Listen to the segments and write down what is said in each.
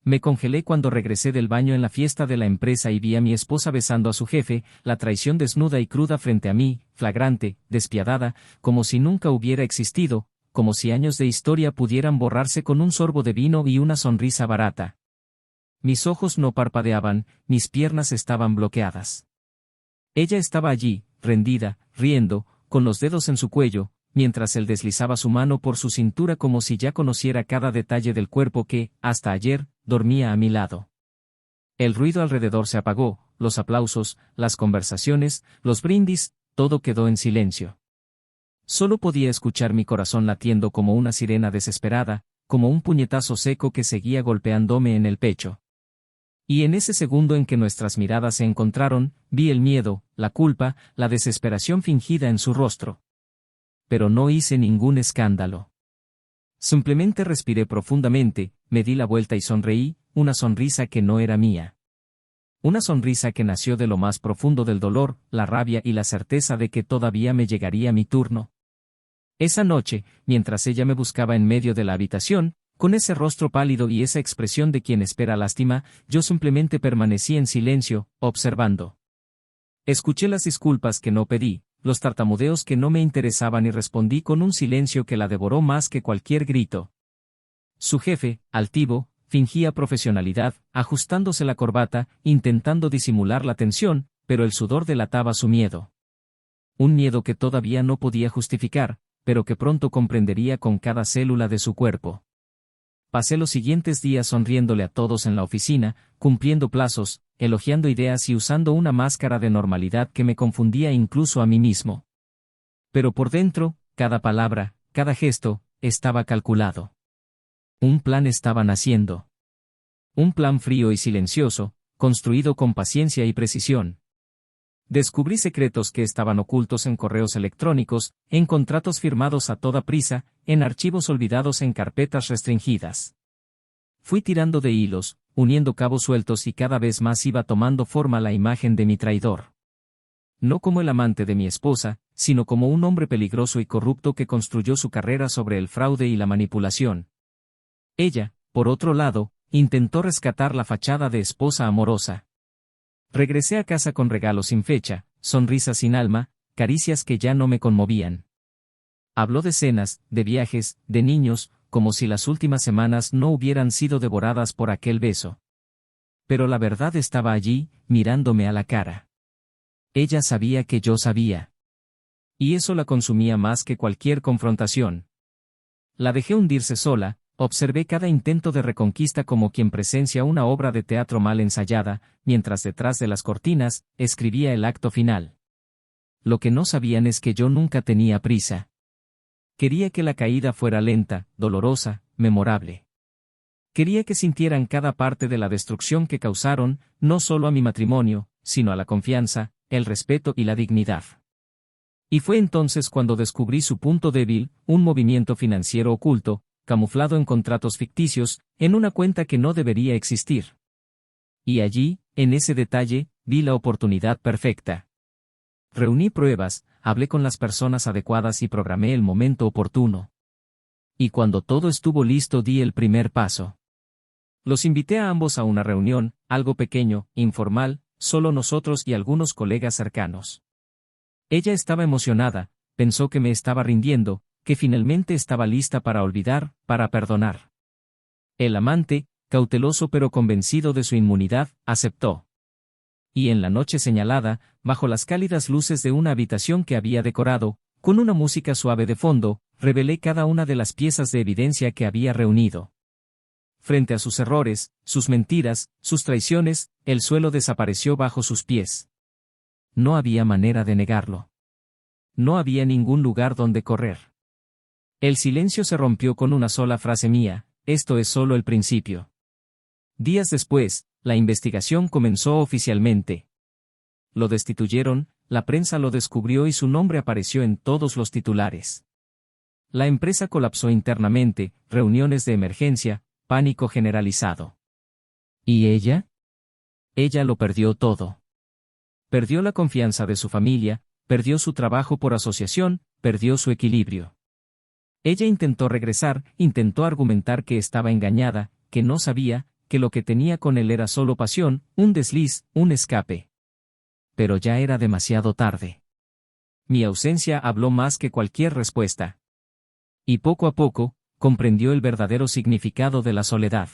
Me congelé cuando regresé del baño en la fiesta de la empresa y vi a mi esposa besando a su jefe, la traición desnuda y cruda frente a mí, flagrante, despiadada, como si nunca hubiera existido, como si años de historia pudieran borrarse con un sorbo de vino y una sonrisa barata. Mis ojos no parpadeaban, mis piernas estaban bloqueadas. Ella estaba allí, rendida, riendo, con los dedos en su cuello, mientras él deslizaba su mano por su cintura como si ya conociera cada detalle del cuerpo que, hasta ayer, dormía a mi lado. El ruido alrededor se apagó, los aplausos, las conversaciones, los brindis, todo quedó en silencio. Solo podía escuchar mi corazón latiendo como una sirena desesperada, como un puñetazo seco que seguía golpeándome en el pecho. Y en ese segundo en que nuestras miradas se encontraron, vi el miedo, la culpa, la desesperación fingida en su rostro. Pero no hice ningún escándalo. Simplemente respiré profundamente, me di la vuelta y sonreí, una sonrisa que no era mía. Una sonrisa que nació de lo más profundo del dolor, la rabia y la certeza de que todavía me llegaría mi turno. Esa noche, mientras ella me buscaba en medio de la habitación, con ese rostro pálido y esa expresión de quien espera lástima, yo simplemente permanecí en silencio, observando. Escuché las disculpas que no pedí, los tartamudeos que no me interesaban y respondí con un silencio que la devoró más que cualquier grito. Su jefe, altivo, fingía profesionalidad, ajustándose la corbata, intentando disimular la tensión, pero el sudor delataba su miedo. Un miedo que todavía no podía justificar, pero que pronto comprendería con cada célula de su cuerpo. Pasé los siguientes días sonriéndole a todos en la oficina, cumpliendo plazos, elogiando ideas y usando una máscara de normalidad que me confundía incluso a mí mismo. Pero por dentro, cada palabra, cada gesto, estaba calculado. Un plan estaba naciendo. Un plan frío y silencioso, construido con paciencia y precisión. Descubrí secretos que estaban ocultos en correos electrónicos, en contratos firmados a toda prisa, en archivos olvidados en carpetas restringidas. Fui tirando de hilos, uniendo cabos sueltos y cada vez más iba tomando forma la imagen de mi traidor. No como el amante de mi esposa, sino como un hombre peligroso y corrupto que construyó su carrera sobre el fraude y la manipulación. Ella, por otro lado, intentó rescatar la fachada de esposa amorosa. Regresé a casa con regalos sin fecha, sonrisas sin alma, caricias que ya no me conmovían. Habló de cenas, de viajes, de niños, como si las últimas semanas no hubieran sido devoradas por aquel beso. Pero la verdad estaba allí, mirándome a la cara. Ella sabía que yo sabía. Y eso la consumía más que cualquier confrontación. La dejé hundirse sola, observé cada intento de reconquista como quien presencia una obra de teatro mal ensayada, mientras detrás de las cortinas, escribía el acto final. Lo que no sabían es que yo nunca tenía prisa. Quería que la caída fuera lenta, dolorosa, memorable. Quería que sintieran cada parte de la destrucción que causaron, no solo a mi matrimonio, sino a la confianza, el respeto y la dignidad. Y fue entonces cuando descubrí su punto débil, un movimiento financiero oculto, camuflado en contratos ficticios, en una cuenta que no debería existir. Y allí, en ese detalle, vi la oportunidad perfecta. Reuní pruebas, hablé con las personas adecuadas y programé el momento oportuno. Y cuando todo estuvo listo di el primer paso. Los invité a ambos a una reunión, algo pequeño, informal, solo nosotros y algunos colegas cercanos. Ella estaba emocionada, pensó que me estaba rindiendo, que finalmente estaba lista para olvidar, para perdonar. El amante, cauteloso pero convencido de su inmunidad, aceptó. Y en la noche señalada, bajo las cálidas luces de una habitación que había decorado, con una música suave de fondo, revelé cada una de las piezas de evidencia que había reunido. Frente a sus errores, sus mentiras, sus traiciones, el suelo desapareció bajo sus pies. No había manera de negarlo. No había ningún lugar donde correr. El silencio se rompió con una sola frase mía: esto es solo el principio. Días después, la investigación comenzó oficialmente. Lo destituyeron, la prensa lo descubrió y su nombre apareció en todos los titulares. La empresa colapsó internamente, reuniones de emergencia, pánico generalizado. ¿Y ella? Ella lo perdió todo. Perdió la confianza de su familia, perdió su trabajo por asociación, perdió su equilibrio. Ella intentó regresar, intentó argumentar que estaba engañada, que no sabía, que lo que tenía con él era solo pasión, un desliz, un escape. Pero ya era demasiado tarde. Mi ausencia habló más que cualquier respuesta. Y poco a poco, comprendió el verdadero significado de la soledad.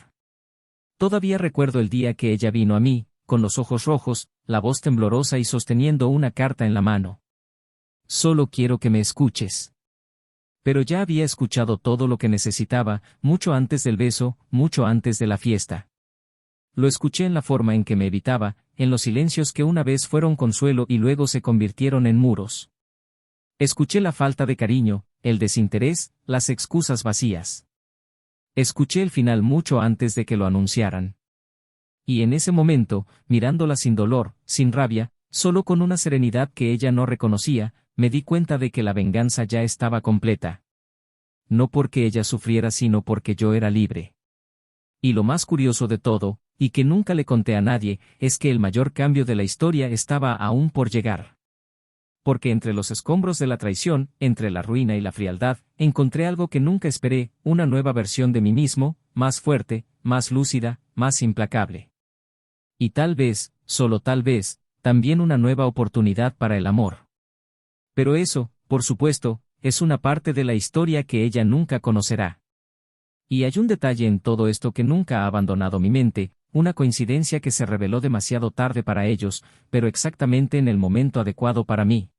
Todavía recuerdo el día que ella vino a mí, con los ojos rojos, la voz temblorosa y sosteniendo una carta en la mano. Solo quiero que me escuches. Pero ya había escuchado todo lo que necesitaba, mucho antes del beso, mucho antes de la fiesta. Lo escuché en la forma en que me evitaba, en los silencios que una vez fueron consuelo y luego se convirtieron en muros. Escuché la falta de cariño, el desinterés, las excusas vacías. Escuché el final mucho antes de que lo anunciaran. Y en ese momento, mirándola sin dolor, sin rabia, solo con una serenidad que ella no reconocía, me di cuenta de que la venganza ya estaba completa. No porque ella sufriera, sino porque yo era libre. Y lo más curioso de todo, y que nunca le conté a nadie, es que el mayor cambio de la historia estaba aún por llegar. Porque entre los escombros de la traición, entre la ruina y la frialdad, encontré algo que nunca esperé, una nueva versión de mí mismo, más fuerte, más lúcida, más implacable. Y tal vez, solo tal vez, también una nueva oportunidad para el amor. Pero eso, por supuesto, es una parte de la historia que ella nunca conocerá. Y hay un detalle en todo esto que nunca ha abandonado mi mente, una coincidencia que se reveló demasiado tarde para ellos, pero exactamente en el momento adecuado para mí.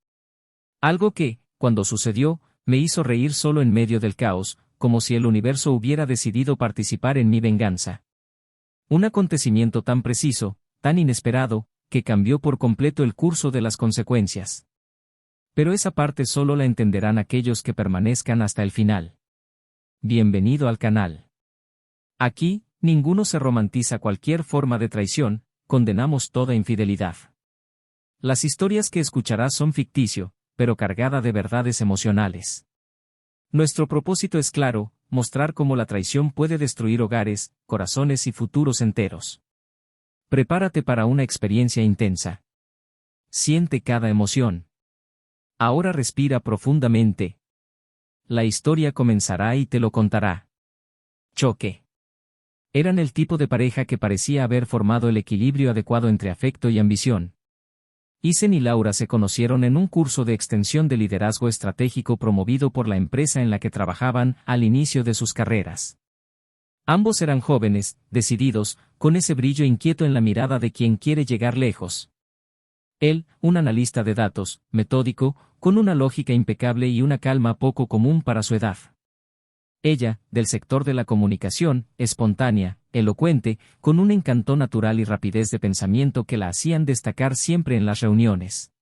Algo que, cuando sucedió, me hizo reír solo en medio del caos, como si el universo hubiera decidido participar en mi venganza. Un acontecimiento tan preciso, tan inesperado, que cambió por completo el curso de las consecuencias. Pero esa parte solo la entenderán aquellos que permanezcan hasta el final. Bienvenido al canal. Aquí, ninguno se romantiza cualquier forma de traición, condenamos toda infidelidad. Las historias que escucharás son ficticio, pero cargada de verdades emocionales. Nuestro propósito es claro, mostrar cómo la traición puede destruir hogares, corazones y futuros enteros. Prepárate para una experiencia intensa. Siente cada emoción. Ahora respira profundamente. La historia comenzará y te lo contará. Choque. Eran el tipo de pareja que parecía haber formado el equilibrio adecuado entre afecto y ambición. Isen y Laura se conocieron en un curso de extensión de liderazgo estratégico promovido por la empresa en la que trabajaban al inicio de sus carreras. Ambos eran jóvenes, decididos, con ese brillo inquieto en la mirada de quien quiere llegar lejos. Él, un analista de datos, metódico, con una lógica impecable y una calma poco común para su edad. Ella, del sector de la comunicación, espontánea, elocuente, con un encanto natural y rapidez de pensamiento que la hacían destacar siempre en las reuniones.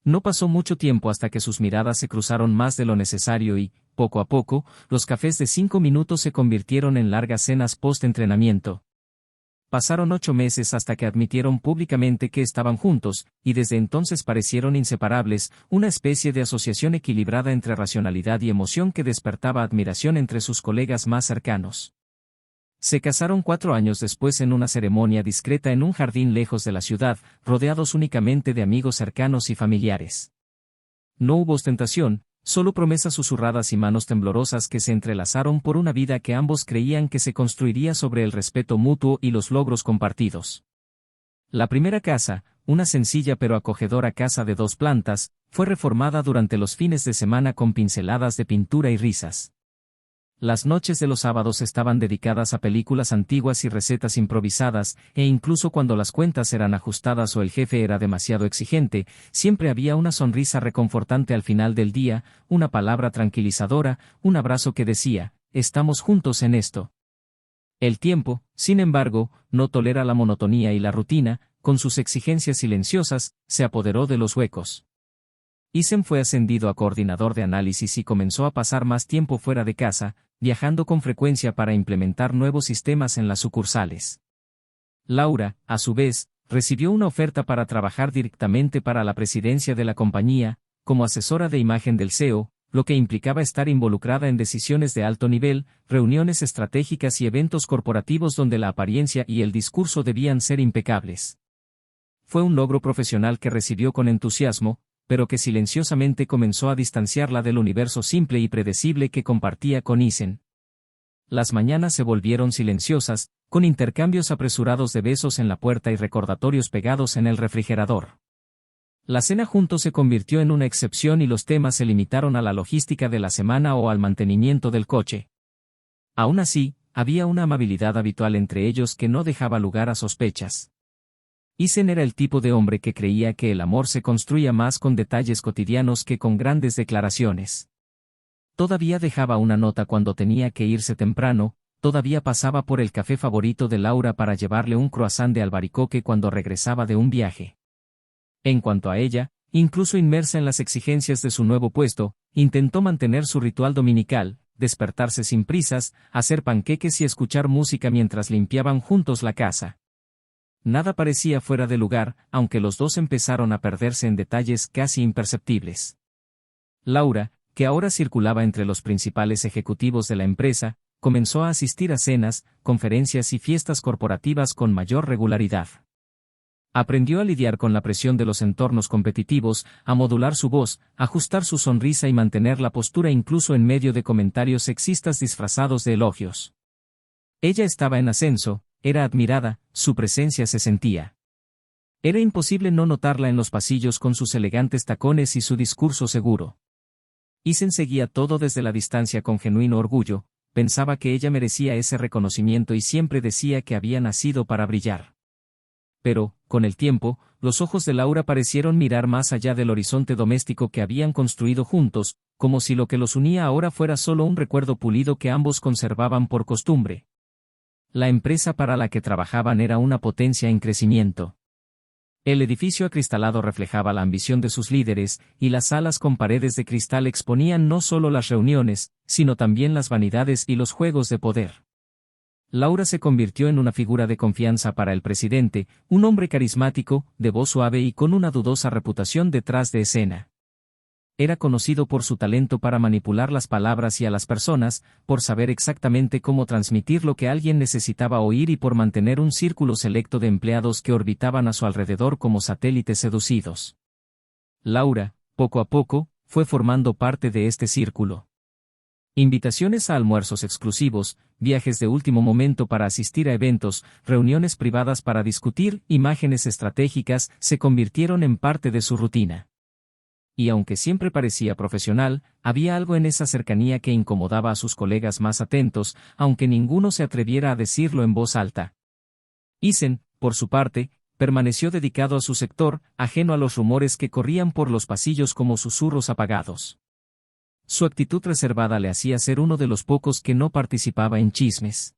No pasó mucho tiempo hasta que sus miradas se cruzaron más de lo necesario y, poco a poco, los cafés de 5 minutos se convirtieron en largas cenas post-entrenamiento. Pasaron 8 meses hasta que admitieron públicamente que estaban juntos, y desde entonces parecieron inseparables, una especie de asociación equilibrada entre racionalidad y emoción que despertaba admiración entre sus colegas más cercanos. Se casaron 4 años después en una ceremonia discreta en un jardín lejos de la ciudad, rodeados únicamente de amigos cercanos y familiares. No hubo ostentación, solo promesas susurradas y manos temblorosas que se entrelazaron por una vida que ambos creían que se construiría sobre el respeto mutuo y los logros compartidos. La primera casa, una sencilla pero acogedora casa de 2 plantas, fue reformada durante los fines de semana con pinceladas de pintura y risas. Las noches de los sábados estaban dedicadas a películas antiguas y recetas improvisadas, e incluso cuando las cuentas eran ajustadas o el jefe era demasiado exigente, siempre había una sonrisa reconfortante al final del día, una palabra tranquilizadora, un abrazo que decía, estamos juntos en esto. El tiempo, sin embargo, no tolera la monotonía y la rutina, con sus exigencias silenciosas, se apoderó de los huecos. Isen fue ascendido a coordinador de análisis y comenzó a pasar más tiempo fuera de casa, viajando con frecuencia para implementar nuevos sistemas en las sucursales. Laura, a su vez, recibió una oferta para trabajar directamente para la presidencia de la compañía, como asesora de imagen del CEO, lo que implicaba estar involucrada en decisiones de alto nivel, reuniones estratégicas y eventos corporativos donde la apariencia y el discurso debían ser impecables. Fue un logro profesional que recibió con entusiasmo, pero que silenciosamente comenzó a distanciarla del universo simple y predecible que compartía con Isen. Las mañanas se volvieron silenciosas, con intercambios apresurados de besos en la puerta y recordatorios pegados en el refrigerador. La cena juntos se convirtió en una excepción y los temas se limitaron a la logística de la semana o al mantenimiento del coche. Aún así, había una amabilidad habitual entre ellos que no dejaba lugar a sospechas. Isen era el tipo de hombre que creía que el amor se construía más con detalles cotidianos que con grandes declaraciones. Todavía dejaba una nota cuando tenía que irse temprano, todavía pasaba por el café favorito de Laura para llevarle un croissant de albaricoque cuando regresaba de un viaje. En cuanto a ella, incluso inmersa en las exigencias de su nuevo puesto, intentó mantener su ritual dominical, despertarse sin prisas, hacer panqueques y escuchar música mientras limpiaban juntos la casa. Nada parecía fuera de lugar, aunque los dos empezaron a perderse en detalles casi imperceptibles. Laura, que ahora circulaba entre los principales ejecutivos de la empresa, comenzó a asistir a cenas, conferencias y fiestas corporativas con mayor regularidad. Aprendió a lidiar con la presión de los entornos competitivos, a modular su voz, ajustar su sonrisa y mantener la postura incluso en medio de comentarios sexistas disfrazados de elogios. Ella estaba en ascenso, era admirada, su presencia se sentía. Era imposible no notarla en los pasillos con sus elegantes tacones y su discurso seguro. Isen seguía todo desde la distancia con genuino orgullo, pensaba que ella merecía ese reconocimiento y siempre decía que había nacido para brillar. Pero, con el tiempo, los ojos de Laura parecieron mirar más allá del horizonte doméstico que habían construido juntos, como si lo que los unía ahora fuera solo un recuerdo pulido que ambos conservaban por costumbre. La empresa para la que trabajaban era una potencia en crecimiento. El edificio acristalado reflejaba la ambición de sus líderes, y las salas con paredes de cristal exponían no solo las reuniones, sino también las vanidades y los juegos de poder. Laura se convirtió en una figura de confianza para el presidente, un hombre carismático, de voz suave y con una dudosa reputación detrás de escena. Era conocido por su talento para manipular las palabras y a las personas, por saber exactamente cómo transmitir lo que alguien necesitaba oír y por mantener un círculo selecto de empleados que orbitaban a su alrededor como satélites seducidos. Laura, poco a poco, fue formando parte de este círculo. Invitaciones a almuerzos exclusivos, viajes de último momento para asistir a eventos, reuniones privadas para discutir imágenes estratégicas, se convirtieron en parte de su rutina. Y aunque siempre parecía profesional, había algo en esa cercanía que incomodaba a sus colegas más atentos, aunque ninguno se atreviera a decirlo en voz alta. Isen, por su parte, permaneció dedicado a su sector, ajeno a los rumores que corrían por los pasillos como susurros apagados. Su actitud reservada le hacía ser uno de los pocos que no participaba en chismes.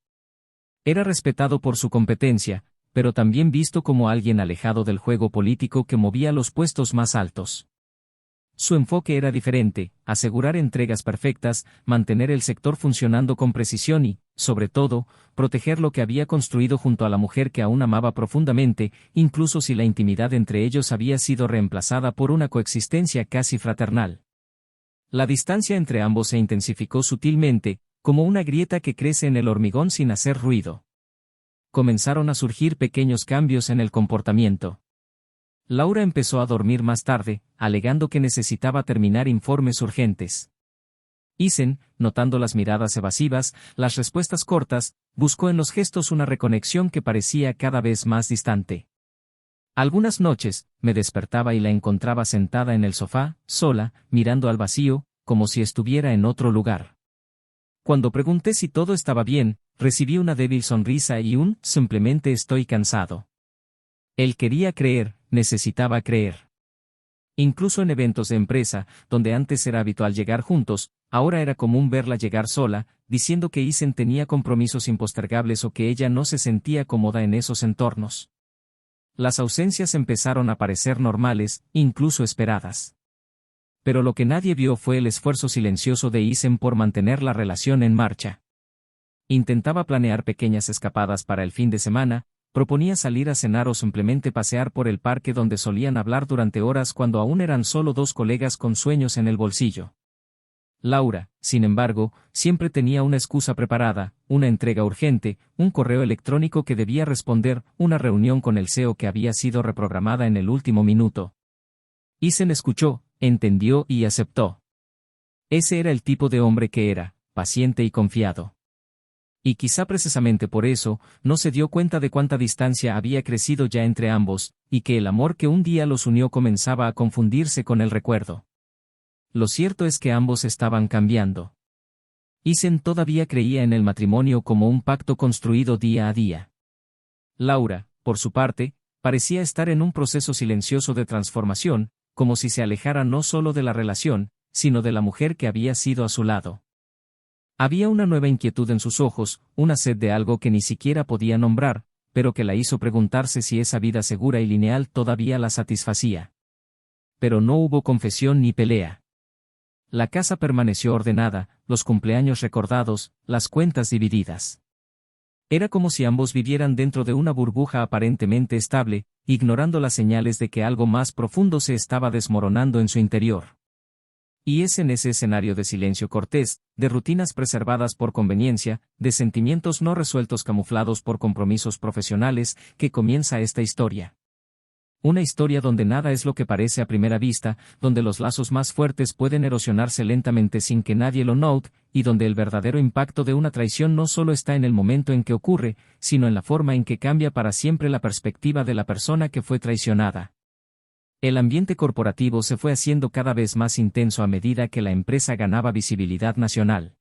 Era respetado por su competencia, pero también visto como alguien alejado del juego político que movía los puestos más altos. Su enfoque era diferente, asegurar entregas perfectas, mantener el sector funcionando con precisión y, sobre todo, proteger lo que había construido junto a la mujer que aún amaba profundamente, incluso si la intimidad entre ellos había sido reemplazada por una coexistencia casi fraternal. La distancia entre ambos se intensificó sutilmente, como una grieta que crece en el hormigón sin hacer ruido. Comenzaron a surgir pequeños cambios en el comportamiento. Laura empezó a dormir más tarde, alegando que necesitaba terminar informes urgentes. Isen, notando las miradas evasivas, las respuestas cortas, buscó en los gestos una reconexión que parecía cada vez más distante. Algunas noches, me despertaba y la encontraba sentada en el sofá, sola, mirando al vacío, como si estuviera en otro lugar. Cuando pregunté si todo estaba bien, recibí una débil sonrisa y un «simplemente estoy cansado». Él quería creer, necesitaba creer. Incluso en eventos de empresa, donde antes era habitual llegar juntos, ahora era común verla llegar sola, diciendo que Isen tenía compromisos impostergables o que ella no se sentía cómoda en esos entornos. Las ausencias empezaron a parecer normales, incluso esperadas. Pero lo que nadie vio fue el esfuerzo silencioso de Isen por mantener la relación en marcha. Intentaba planear pequeñas escapadas para el fin de semana, proponía salir a cenar o simplemente pasear por el parque donde solían hablar durante horas cuando aún eran solo dos colegas con sueños en el bolsillo. Laura, sin embargo, siempre tenía una excusa preparada, una entrega urgente, un correo electrónico que debía responder, una reunión con el CEO que había sido reprogramada en el último minuto. Isen escuchó, entendió y aceptó. Ese era el tipo de hombre que era, paciente y confiado. Y quizá precisamente por eso, no se dio cuenta de cuánta distancia había crecido ya entre ambos, y que el amor que un día los unió comenzaba a confundirse con el recuerdo. Lo cierto es que ambos estaban cambiando. Isen todavía creía en el matrimonio como un pacto construido día a día. Laura, por su parte, parecía estar en un proceso silencioso de transformación, como si se alejara no solo de la relación, sino de la mujer que había sido a su lado. Había una nueva inquietud en sus ojos, una sed de algo que ni siquiera podía nombrar, pero que la hizo preguntarse si esa vida segura y lineal todavía la satisfacía. Pero no hubo confesión ni pelea. La casa permaneció ordenada, los cumpleaños recordados, las cuentas divididas. Era como si ambos vivieran dentro de una burbuja aparentemente estable, ignorando las señales de que algo más profundo se estaba desmoronando en su interior. Y es en ese escenario de silencio cortés, de rutinas preservadas por conveniencia, de sentimientos no resueltos camuflados por compromisos profesionales, que comienza esta historia. Una historia donde nada es lo que parece a primera vista, donde los lazos más fuertes pueden erosionarse lentamente sin que nadie lo note, y donde el verdadero impacto de una traición no solo está en el momento en que ocurre, sino en la forma en que cambia para siempre la perspectiva de la persona que fue traicionada. El ambiente corporativo se fue haciendo cada vez más intenso a medida que la empresa ganaba visibilidad nacional.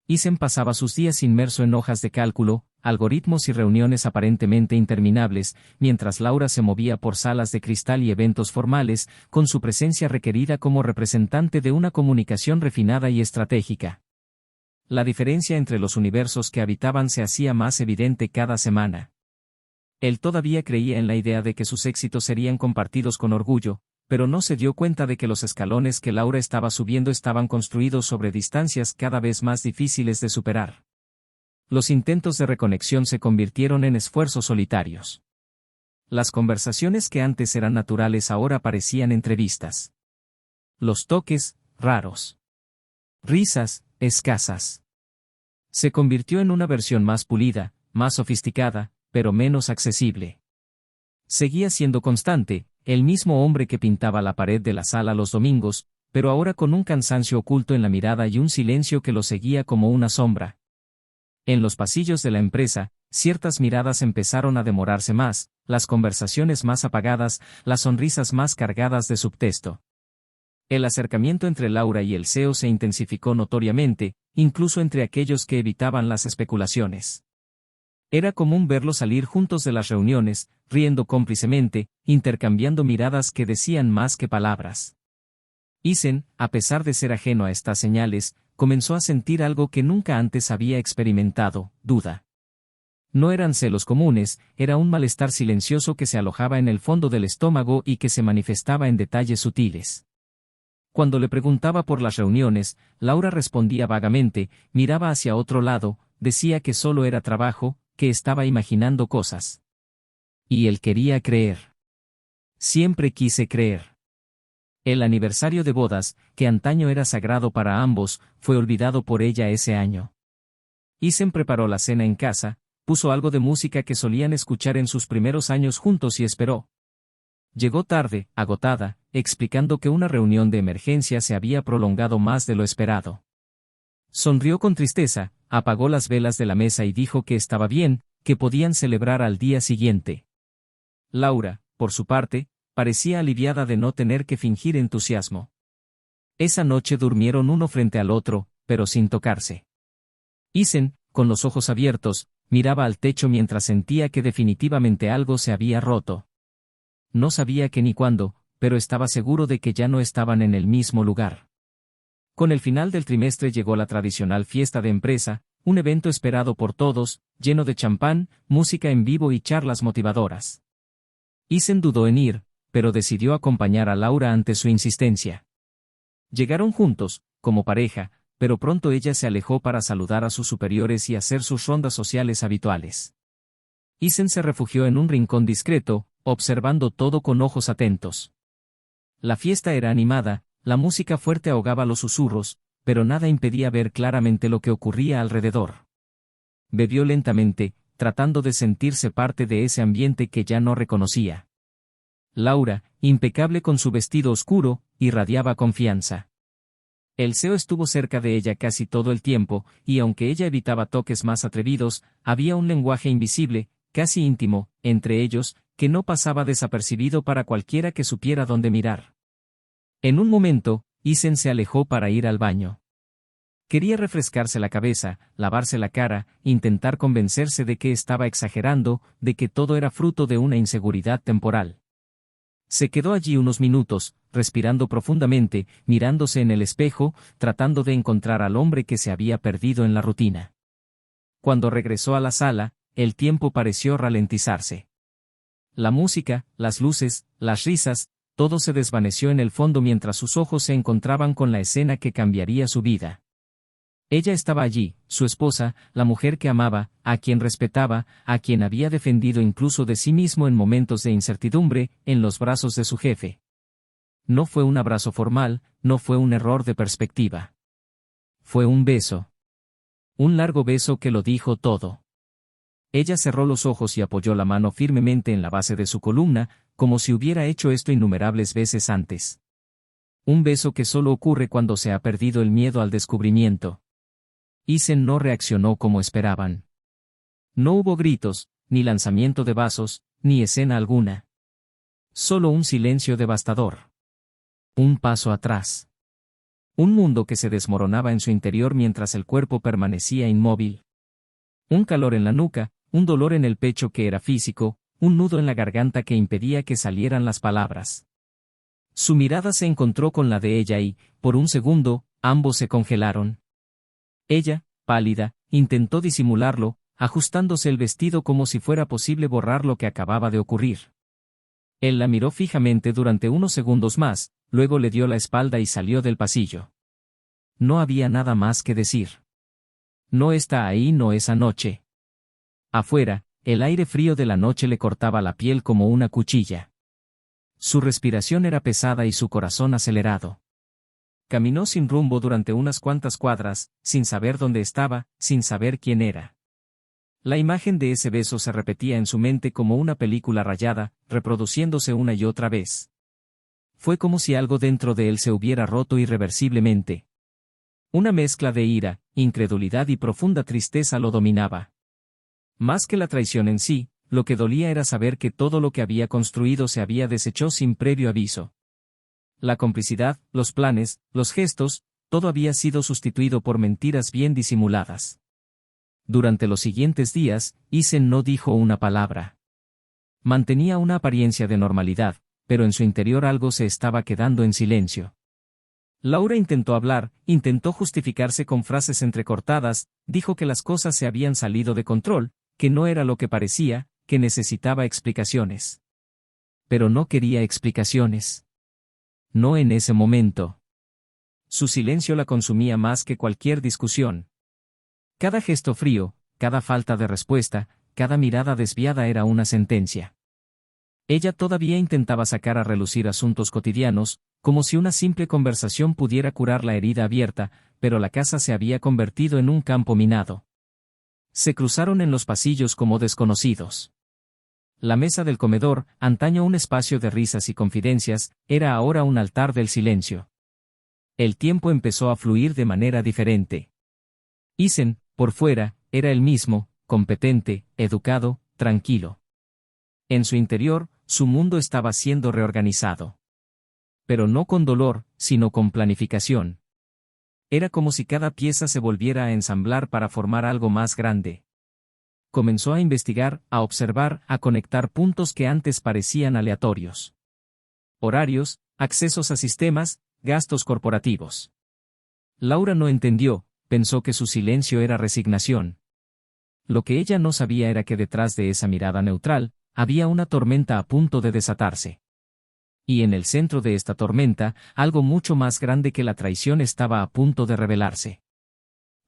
Isen pasaba sus días inmerso en hojas de cálculo, algoritmos y reuniones aparentemente interminables, mientras Laura se movía por salas de cristal y eventos formales, con su presencia requerida como representante de una comunicación refinada y estratégica. La diferencia entre los universos que habitaban se hacía más evidente cada semana. Él todavía creía en la idea de que sus éxitos serían compartidos con orgullo, pero no se dio cuenta de que los escalones que Laura estaba subiendo estaban construidos sobre distancias cada vez más difíciles de superar. Los intentos de reconexión se convirtieron en esfuerzos solitarios. Las conversaciones que antes eran naturales ahora parecían entrevistas. Los toques, raros. Risas, escasas. Se convirtió en una versión más pulida, más sofisticada, pero menos accesible. Seguía siendo constante, el mismo hombre que pintaba la pared de la sala los domingos, pero ahora con un cansancio oculto en la mirada y un silencio que lo seguía como una sombra. En los pasillos de la empresa, ciertas miradas empezaron a demorarse más, las conversaciones más apagadas, las sonrisas más cargadas de subtexto. El acercamiento entre Laura y el CEO se intensificó notoriamente, incluso entre aquellos que evitaban las especulaciones. Era común verlos salir juntos de las reuniones, riendo cómplicemente, intercambiando miradas que decían más que palabras. Isen, a pesar de ser ajeno a estas señales, comenzó a sentir algo que nunca antes había experimentado, duda. No eran celos comunes, era un malestar silencioso que se alojaba en el fondo del estómago y que se manifestaba en detalles sutiles. Cuando le preguntaba por las reuniones, Laura respondía vagamente, miraba hacia otro lado, decía que solo era trabajo, que estaba imaginando cosas. Y él quería creer. Siempre quise creer. El aniversario de bodas, que antaño era sagrado para ambos, fue olvidado por ella ese año. Isen preparó la cena en casa, puso algo de música que solían escuchar en sus primeros años juntos y esperó. Llegó tarde, agotada, explicando que una reunión de emergencia se había prolongado más de lo esperado. Sonrió con tristeza, apagó las velas de la mesa y dijo que estaba bien, que podían celebrar al día siguiente. Laura, por su parte, parecía aliviada de no tener que fingir entusiasmo. Esa noche durmieron uno frente al otro, pero sin tocarse. Isen, con los ojos abiertos, miraba al techo mientras sentía que definitivamente algo se había roto. No sabía qué ni cuándo, pero estaba seguro de que ya no estaban en el mismo lugar. Con el final del trimestre llegó la tradicional fiesta de empresa, un evento esperado por todos, lleno de champán, música en vivo y charlas motivadoras. Isen dudó en ir, pero decidió acompañar a Laura ante su insistencia. Llegaron juntos, como pareja, pero pronto ella se alejó para saludar a sus superiores y hacer sus rondas sociales habituales. Isen se refugió en un rincón discreto, observando todo con ojos atentos. La fiesta era animada, la música fuerte ahogaba los susurros, pero nada impedía ver claramente lo que ocurría alrededor. Bebió lentamente, tratando de sentirse parte de ese ambiente que ya no reconocía. Laura, impecable con su vestido oscuro, irradiaba confianza. El CEO estuvo cerca de ella casi todo el tiempo, y aunque ella evitaba toques más atrevidos, había un lenguaje invisible, casi íntimo, entre ellos, que no pasaba desapercibido para cualquiera que supiera dónde mirar. En un momento, Isen se alejó para ir al baño. Quería refrescarse la cabeza, lavarse la cara, intentar convencerse de que estaba exagerando, de que todo era fruto de una inseguridad temporal. Se quedó allí unos minutos, respirando profundamente, mirándose en el espejo, tratando de encontrar al hombre que se había perdido en la rutina. Cuando regresó a la sala, el tiempo pareció ralentizarse. La música, las luces, las risas, todo se desvaneció en el fondo mientras sus ojos se encontraban con la escena que cambiaría su vida. Ella estaba allí, su esposa, la mujer que amaba, a quien respetaba, a quien había defendido incluso de sí mismo en momentos de incertidumbre, en los brazos de su jefe. No fue un abrazo formal, no fue un error de perspectiva. Fue un beso. Un largo beso que lo dijo todo. Ella cerró los ojos y apoyó la mano firmemente en la base de su columna, como si hubiera hecho esto innumerables veces antes. Un beso que solo ocurre cuando se ha perdido el miedo al descubrimiento. Isen no reaccionó como esperaban. No hubo gritos, ni lanzamiento de vasos, ni escena alguna. Solo un silencio devastador. Un paso atrás. Un mundo que se desmoronaba en su interior mientras el cuerpo permanecía inmóvil. Un calor en la nuca, un dolor en el pecho que era físico, un nudo en la garganta que impedía que salieran las palabras. Su mirada se encontró con la de ella y, por un segundo, ambos se congelaron. Ella, pálida, intentó disimularlo, ajustándose el vestido como si fuera posible borrar lo que acababa de ocurrir. Él la miró fijamente durante unos segundos más, luego le dio la espalda y salió del pasillo. No había nada más que decir. No está ahí, no esa noche. Afuera, el aire frío de la noche le cortaba la piel como una cuchilla. Su respiración era pesada y su corazón acelerado. Caminó sin rumbo durante unas cuantas cuadras, sin saber dónde estaba, sin saber quién era. La imagen de ese beso se repetía en su mente como una película rayada, reproduciéndose una y otra vez. Fue como si algo dentro de él se hubiera roto irreversiblemente. Una mezcla de ira, incredulidad y profunda tristeza lo dominaba. Más que la traición en sí, lo que dolía era saber que todo lo que había construido se había deshecho sin previo aviso. La complicidad, los planes, los gestos, todo había sido sustituido por mentiras bien disimuladas. Durante los siguientes días, Isen no dijo una palabra. Mantenía una apariencia de normalidad, pero en su interior algo se estaba quedando en silencio. Laura intentó hablar, intentó justificarse con frases entrecortadas, dijo que las cosas se habían salido de control, que no era lo que parecía, que necesitaba explicaciones. Pero no quería explicaciones. No en ese momento. Su silencio la consumía más que cualquier discusión. Cada gesto frío, cada falta de respuesta, cada mirada desviada era una sentencia. Ella todavía intentaba sacar a relucir asuntos cotidianos, como si una simple conversación pudiera curar la herida abierta, pero la casa se había convertido en un campo minado. Se cruzaron en los pasillos como desconocidos. La mesa del comedor, antaño un espacio de risas y confidencias, era ahora un altar del silencio. El tiempo empezó a fluir de manera diferente. Isen, por fuera, era el mismo, competente, educado, tranquilo. En su interior, su mundo estaba siendo reorganizado. Pero no con dolor, sino con planificación. Era como si cada pieza se volviera a ensamblar para formar algo más grande. Comenzó a investigar, a observar, a conectar puntos que antes parecían aleatorios. Horarios, accesos a sistemas, gastos corporativos. Laura no entendió, pensó que su silencio era resignación. Lo que ella no sabía era que detrás de esa mirada neutral, había una tormenta a punto de desatarse. Y en el centro de esta tormenta, algo mucho más grande que la traición estaba a punto de revelarse.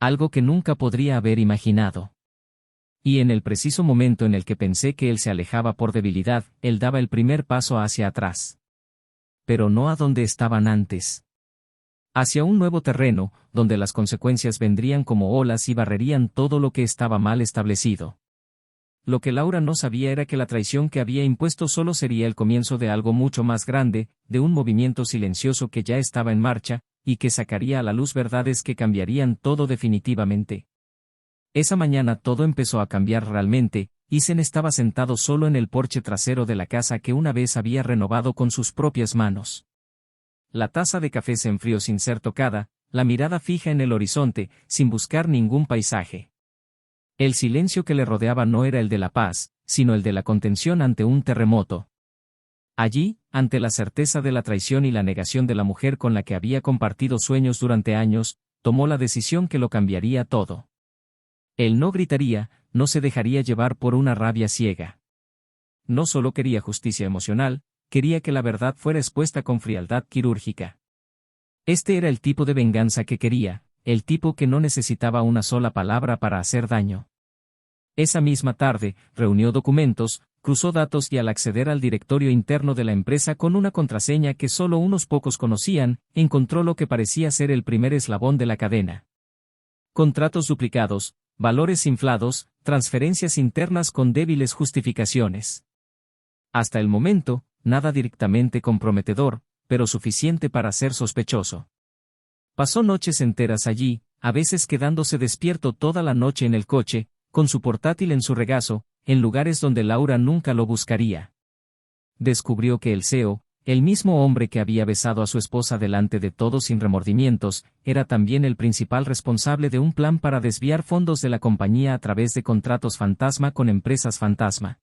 Algo que nunca podría haber imaginado. Y en el preciso momento en el que pensé que él se alejaba por debilidad, él daba el primer paso hacia atrás. Pero no a donde estaban antes. Hacia un nuevo terreno, donde las consecuencias vendrían como olas y barrerían todo lo que estaba mal establecido. Lo que Laura no sabía era que la traición que había impuesto solo sería el comienzo de algo mucho más grande, de un movimiento silencioso que ya estaba en marcha, y que sacaría a la luz verdades que cambiarían todo definitivamente. Esa mañana todo empezó a cambiar realmente. Eisen estaba sentado solo en el porche trasero de la casa que una vez había renovado con sus propias manos. La taza de café se enfrió sin ser tocada, la mirada fija en el horizonte, sin buscar ningún paisaje. El silencio que le rodeaba no era el de la paz, sino el de la contención ante un terremoto. Allí, ante la certeza de la traición y la negación de la mujer con la que había compartido sueños durante años, tomó la decisión que lo cambiaría todo. Él no gritaría, no se dejaría llevar por una rabia ciega. No solo quería justicia emocional, quería que la verdad fuera expuesta con frialdad quirúrgica. Este era el tipo de venganza que quería, el tipo que no necesitaba una sola palabra para hacer daño. Esa misma tarde, reunió documentos, cruzó datos y al acceder al directorio interno de la empresa con una contraseña que solo unos pocos conocían, encontró lo que parecía ser el primer eslabón de la cadena. Contratos duplicados, valores inflados, transferencias internas con débiles justificaciones. Hasta el momento, nada directamente comprometedor, pero suficiente para ser sospechoso. Pasó noches enteras allí, a veces quedándose despierto toda la noche en el coche, con su portátil en su regazo, en lugares donde Laura nunca lo buscaría. Descubrió que el CEO, el mismo hombre que había besado a su esposa delante de todos sin remordimientos, era también el principal responsable de un plan para desviar fondos de la compañía a través de contratos fantasma con empresas fantasma.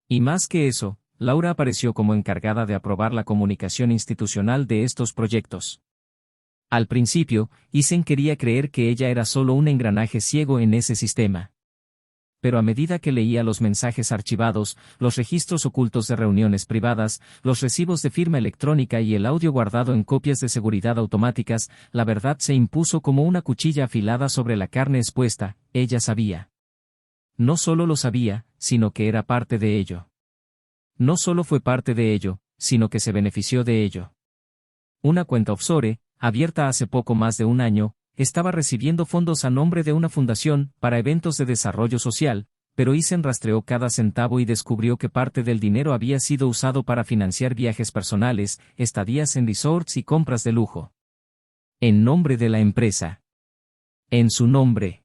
Y más que eso, Laura apareció como encargada de aprobar la comunicación institucional de estos proyectos. Al principio, Eisen quería creer que ella era solo un engranaje ciego en ese sistema. Pero a medida que leía los mensajes archivados, los registros ocultos de reuniones privadas, los recibos de firma electrónica y el audio guardado en copias de seguridad automáticas, la verdad se impuso como una cuchilla afilada sobre la carne expuesta. Ella sabía. No solo lo sabía, sino que era parte de ello. No solo fue parte de ello, sino que se benefició de ello. Una cuenta offshore, abierta hace poco más de un año, estaba recibiendo fondos a nombre de una fundación para eventos de desarrollo social, pero Eisen rastreó cada centavo y descubrió que parte del dinero había sido usado para financiar viajes personales, estadías en resorts y compras de lujo. En nombre de la empresa. En su nombre.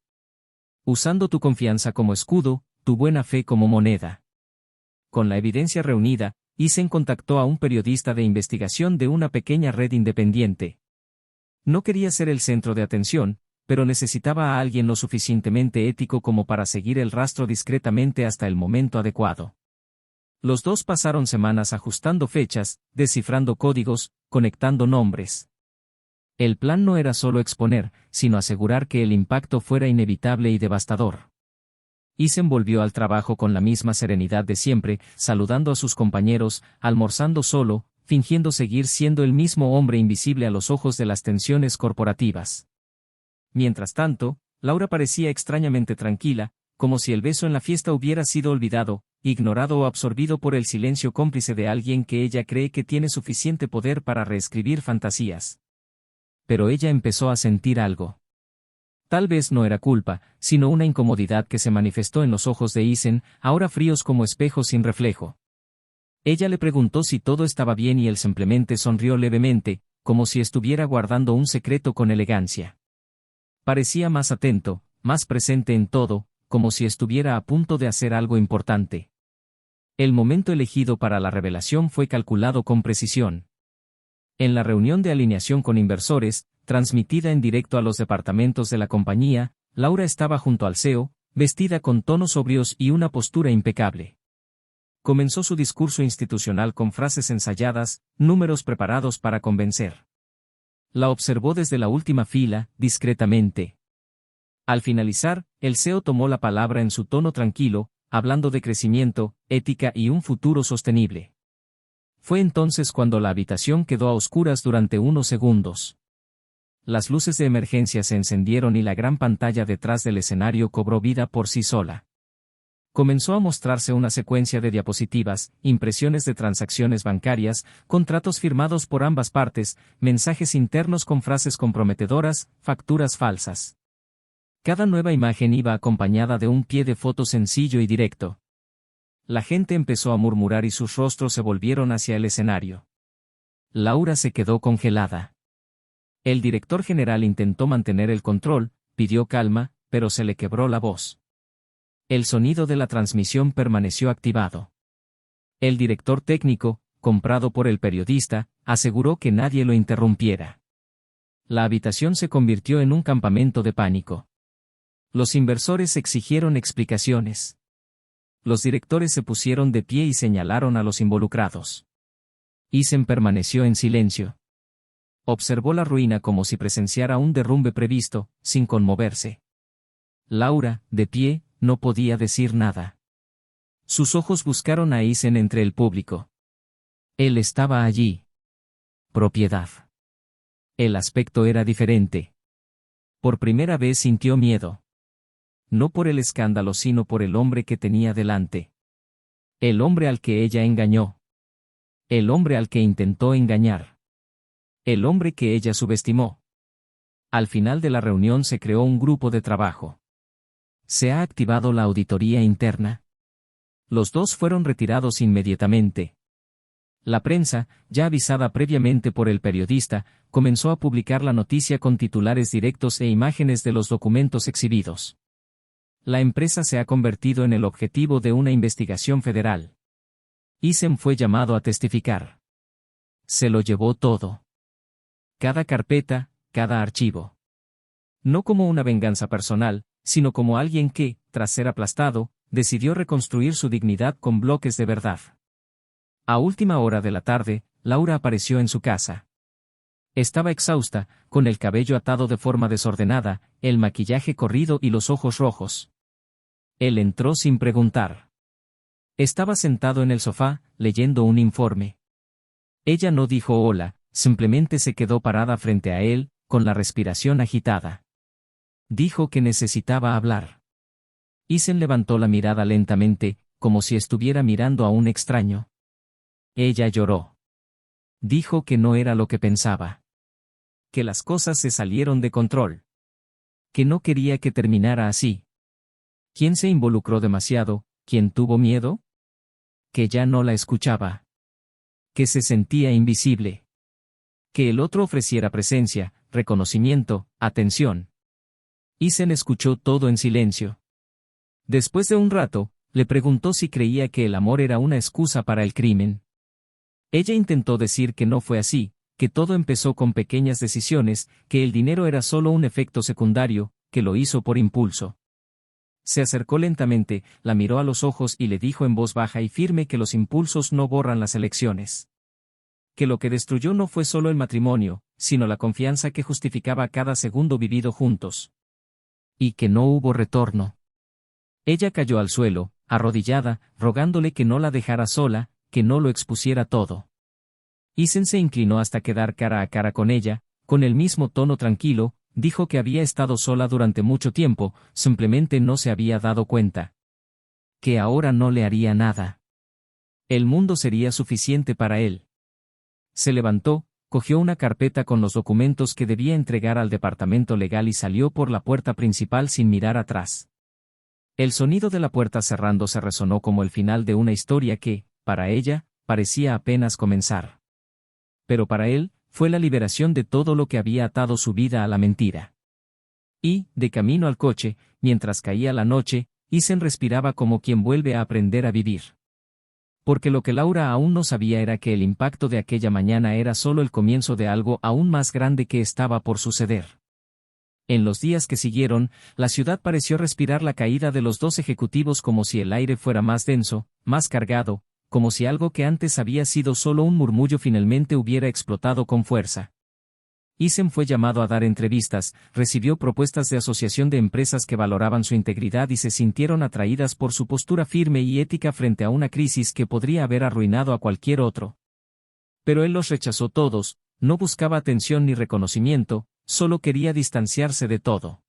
Usando tu confianza como escudo, tu buena fe como moneda. Con la evidencia reunida, Eisen contactó a un periodista de investigación de una pequeña red independiente. No quería ser el centro de atención, pero necesitaba a alguien lo suficientemente ético como para seguir el rastro discretamente hasta el momento adecuado. Los dos pasaron semanas ajustando fechas, descifrando códigos, conectando nombres. El plan no era solo exponer, sino asegurar que el impacto fuera inevitable y devastador. Eisen volvió al trabajo con la misma serenidad de siempre, saludando a sus compañeros, almorzando solo, fingiendo seguir siendo el mismo hombre invisible a los ojos de las tensiones corporativas. Mientras tanto, Laura parecía extrañamente tranquila, como si el beso en la fiesta hubiera sido olvidado, ignorado o absorbido por el silencio cómplice de alguien que ella cree que tiene suficiente poder para reescribir fantasías. Pero ella empezó a sentir algo. Tal vez no era culpa, sino una incomodidad que se manifestó en los ojos de Eisen, ahora fríos como espejos sin reflejo. Ella le preguntó si todo estaba bien y él simplemente sonrió levemente, como si estuviera guardando un secreto con elegancia. Parecía más atento, más presente en todo, como si estuviera a punto de hacer algo importante. El momento elegido para la revelación fue calculado con precisión. En la reunión de alineación con inversores, transmitida en directo a los departamentos de la compañía, Laura estaba junto al CEO, vestida con tonos sobrios y una postura impecable. Comenzó su discurso institucional con frases ensayadas, números preparados para convencer. La observó desde la última fila, discretamente. Al finalizar, el CEO tomó la palabra en su tono tranquilo, hablando de crecimiento, ética y un futuro sostenible. Fue entonces cuando la habitación quedó a oscuras durante unos segundos. Las luces de emergencia se encendieron y la gran pantalla detrás del escenario cobró vida por sí sola. Comenzó a mostrarse una secuencia de diapositivas, impresiones de transacciones bancarias, contratos firmados por ambas partes, mensajes internos con frases comprometedoras, facturas falsas. Cada nueva imagen iba acompañada de un pie de foto sencillo y directo. La gente empezó a murmurar y sus rostros se volvieron hacia el escenario. Laura se quedó congelada. El director general intentó mantener el control, pidió calma, pero se le quebró la voz. El sonido de la transmisión permaneció activado. El director técnico, comprado por el periodista, aseguró que nadie lo interrumpiera. La habitación se convirtió en un campamento de pánico. Los inversores exigieron explicaciones. Los directores se pusieron de pie y señalaron a los involucrados. Eisen permaneció en silencio. Observó la ruina como si presenciara un derrumbe previsto, sin conmoverse. Laura, de pie, no podía decir nada. Sus ojos buscaron a Eisen entre el público. Él estaba allí. Propiedad. El aspecto era diferente. Por primera vez sintió miedo. No por el escándalo sino por el hombre que tenía delante. El hombre al que ella engañó. El hombre al que intentó engañar. El hombre que ella subestimó. Al final de la reunión se creó un grupo de trabajo. ¿Se ha activado la auditoría interna? Los dos fueron retirados inmediatamente. La prensa, ya avisada previamente por el periodista, comenzó a publicar la noticia con titulares directos e imágenes de los documentos exhibidos. La empresa se ha convertido en el objetivo de una investigación federal. Eisen fue llamado a testificar. Se lo llevó todo. Cada carpeta, cada archivo. No como una venganza personal, sino como alguien que, tras ser aplastado, decidió reconstruir su dignidad con bloques de verdad. A última hora de la tarde, Laura apareció en su casa. Estaba exhausta, con el cabello atado de forma desordenada, el maquillaje corrido y los ojos rojos. Él entró sin preguntar. Estaba sentado en el sofá, leyendo un informe. Ella no dijo hola, simplemente se quedó parada frente a él, con la respiración agitada. Dijo que necesitaba hablar. Eisen levantó la mirada lentamente, como si estuviera mirando a un extraño. Ella lloró. Dijo que no era lo que pensaba. Que las cosas se salieron de control. Que no quería que terminara así. ¿Quién se involucró demasiado? ¿Quién tuvo miedo? Que ya no la escuchaba. Que se sentía invisible. Que el otro ofreciera presencia, reconocimiento, atención. Eisen escuchó todo en silencio. Después de un rato, le preguntó si creía que el amor era una excusa para el crimen. Ella intentó decir que no fue así, que todo empezó con pequeñas decisiones, que el dinero era solo un efecto secundario, que lo hizo por impulso. Se acercó lentamente, la miró a los ojos y le dijo en voz baja y firme que los impulsos no borran las elecciones. Que lo que destruyó no fue solo el matrimonio, sino la confianza que justificaba cada segundo vivido juntos. Y que no hubo retorno. Ella cayó al suelo, arrodillada, rogándole que no la dejara sola, que no lo expusiera todo. Eisen se inclinó hasta quedar cara a cara con ella, con el mismo tono tranquilo, dijo que había estado sola durante mucho tiempo, simplemente no se había dado cuenta. Que ahora no le haría nada. El mundo sería suficiente para él. Se levantó, cogió una carpeta con los documentos que debía entregar al departamento legal y salió por la puerta principal sin mirar atrás. El sonido de la puerta cerrándose resonó como el final de una historia que, para ella, parecía apenas comenzar. Pero para él, fue la liberación de todo lo que había atado su vida a la mentira. Y, de camino al coche, mientras caía la noche, Eisen respiraba como quien vuelve a aprender a vivir. Porque lo que Laura aún no sabía era que el impacto de aquella mañana era solo el comienzo de algo aún más grande que estaba por suceder. En los días que siguieron, la ciudad pareció respirar la caída de los dos ejecutivos como si el aire fuera más denso, más cargado, como si algo que antes había sido solo un murmullo finalmente hubiera explotado con fuerza. Eisen fue llamado a dar entrevistas, recibió propuestas de asociación de empresas que valoraban su integridad y se sintieron atraídas por su postura firme y ética frente a una crisis que podría haber arruinado a cualquier otro. Pero él los rechazó todos, no buscaba atención ni reconocimiento, solo quería distanciarse de todo.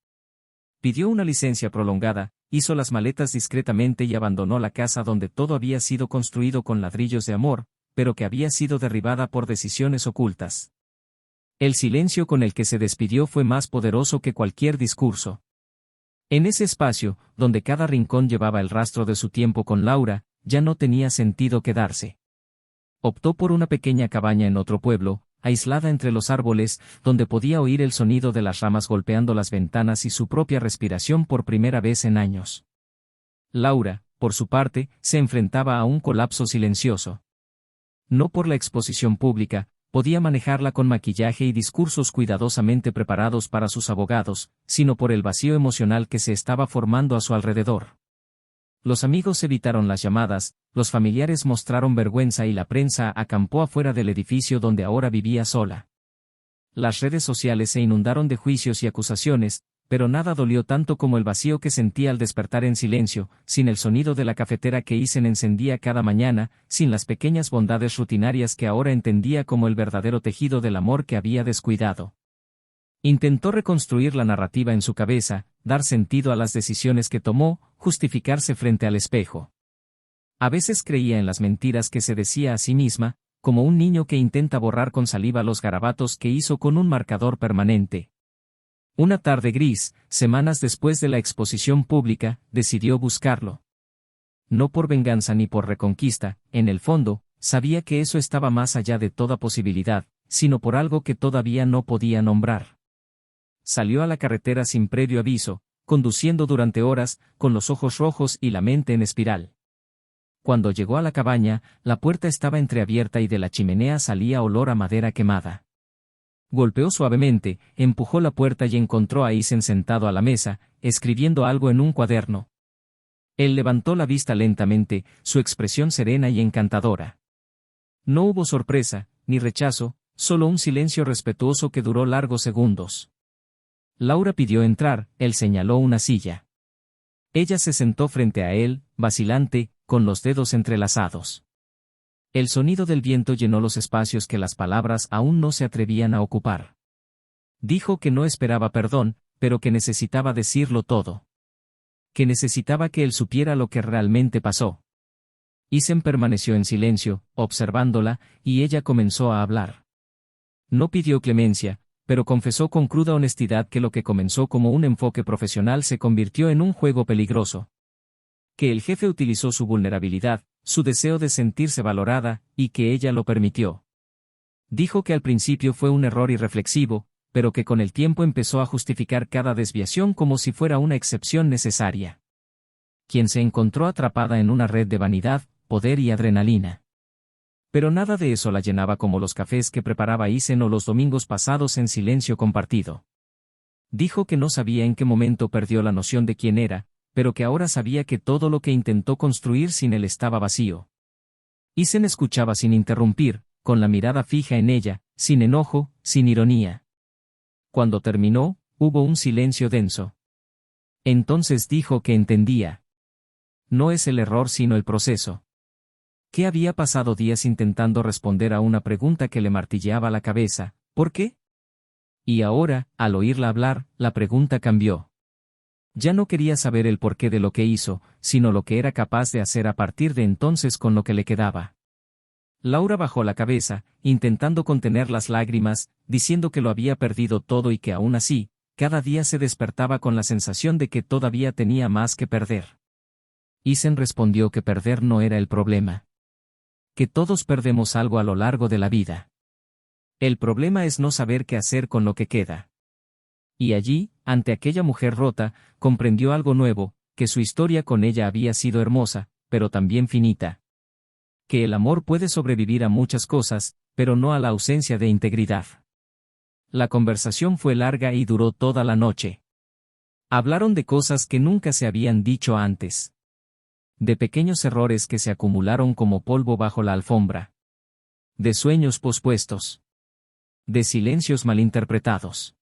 Pidió una licencia prolongada, hizo las maletas discretamente y abandonó la casa donde todo había sido construido con ladrillos de amor, pero que había sido derribada por decisiones ocultas. El silencio con el que se despidió fue más poderoso que cualquier discurso. En ese espacio, donde cada rincón llevaba el rastro de su tiempo con Laura, ya no tenía sentido quedarse. Optó por una pequeña cabaña en otro pueblo, aislada entre los árboles, donde podía oír el sonido de las ramas golpeando las ventanas y su propia respiración por primera vez en años. Laura, por su parte, se enfrentaba a un colapso silencioso. No por la exposición pública, podía manejarla con maquillaje y discursos cuidadosamente preparados para sus abogados, sino por el vacío emocional que se estaba formando a su alrededor. Los amigos evitaron las llamadas, los familiares mostraron vergüenza y la prensa acampó afuera del edificio donde ahora vivía sola. Las redes sociales se inundaron de juicios y acusaciones, pero nada dolió tanto como el vacío que sentía al despertar en silencio, sin el sonido de la cafetera que Isen encendía cada mañana, sin las pequeñas bondades rutinarias que ahora entendía como el verdadero tejido del amor que había descuidado. Intentó reconstruir la narrativa en su cabeza, dar sentido a las decisiones que tomó, justificarse frente al espejo. A veces creía en las mentiras que se decía a sí misma, como un niño que intenta borrar con saliva los garabatos que hizo con un marcador permanente. Una tarde gris, semanas después de la exposición pública, decidió buscarlo. No por venganza ni por reconquista, en el fondo, sabía que eso estaba más allá de toda posibilidad, sino por algo que todavía no podía nombrar. Salió a la carretera sin previo aviso, conduciendo durante horas, con los ojos rojos y la mente en espiral. Cuando llegó a la cabaña, la puerta estaba entreabierta y de la chimenea salía olor a madera quemada. Golpeó suavemente, empujó la puerta y encontró a Isen sentado a la mesa, escribiendo algo en un cuaderno. Él levantó la vista lentamente, su expresión serena y encantadora. No hubo sorpresa, ni rechazo, solo un silencio respetuoso que duró largos segundos. Laura pidió entrar, él señaló una silla. Ella se sentó frente a él, vacilante, con los dedos entrelazados. El sonido del viento llenó los espacios que las palabras aún no se atrevían a ocupar. Dijo que no esperaba perdón, pero que necesitaba decirlo todo. Que necesitaba que él supiera lo que realmente pasó. Isen permaneció en silencio, observándola, y ella comenzó a hablar. No pidió clemencia, pero confesó con cruda honestidad que lo que comenzó como un enfoque profesional se convirtió en un juego peligroso. Que el jefe utilizó su vulnerabilidad, su deseo de sentirse valorada, y que ella lo permitió. Dijo que al principio fue un error irreflexivo, pero que con el tiempo empezó a justificar cada desviación como si fuera una excepción necesaria. Quien se encontró atrapada en una red de vanidad, poder y adrenalina. Pero nada de eso la llenaba como los cafés que preparaba Isen o los domingos pasados en silencio compartido. Dijo que no sabía en qué momento perdió la noción de quién era, pero que ahora sabía que todo lo que intentó construir sin él estaba vacío. Isen escuchaba sin interrumpir, con la mirada fija en ella, sin enojo, sin ironía. Cuando terminó, hubo un silencio denso. Entonces dijo que entendía. No es el error sino el proceso. Que había pasado días intentando responder a una pregunta que le martilleaba la cabeza, ¿por qué? Y ahora, al oírla hablar, la pregunta cambió. Ya no quería saber el porqué de lo que hizo, sino lo que era capaz de hacer a partir de entonces con lo que le quedaba. Laura bajó la cabeza, intentando contener las lágrimas, diciendo que lo había perdido todo y que aún así, cada día se despertaba con la sensación de que todavía tenía más que perder. Isen respondió que perder no era el problema. Que todos perdemos algo a lo largo de la vida. El problema es no saber qué hacer con lo que queda. Y allí, ante aquella mujer rota, comprendió algo nuevo, que su historia con ella había sido hermosa, pero también finita. Que el amor puede sobrevivir a muchas cosas, pero no a la ausencia de integridad. La conversación fue larga y duró toda la noche. Hablaron de cosas que nunca se habían dicho antes. De pequeños errores que se acumularon como polvo bajo la alfombra. De sueños pospuestos. De silencios malinterpretados.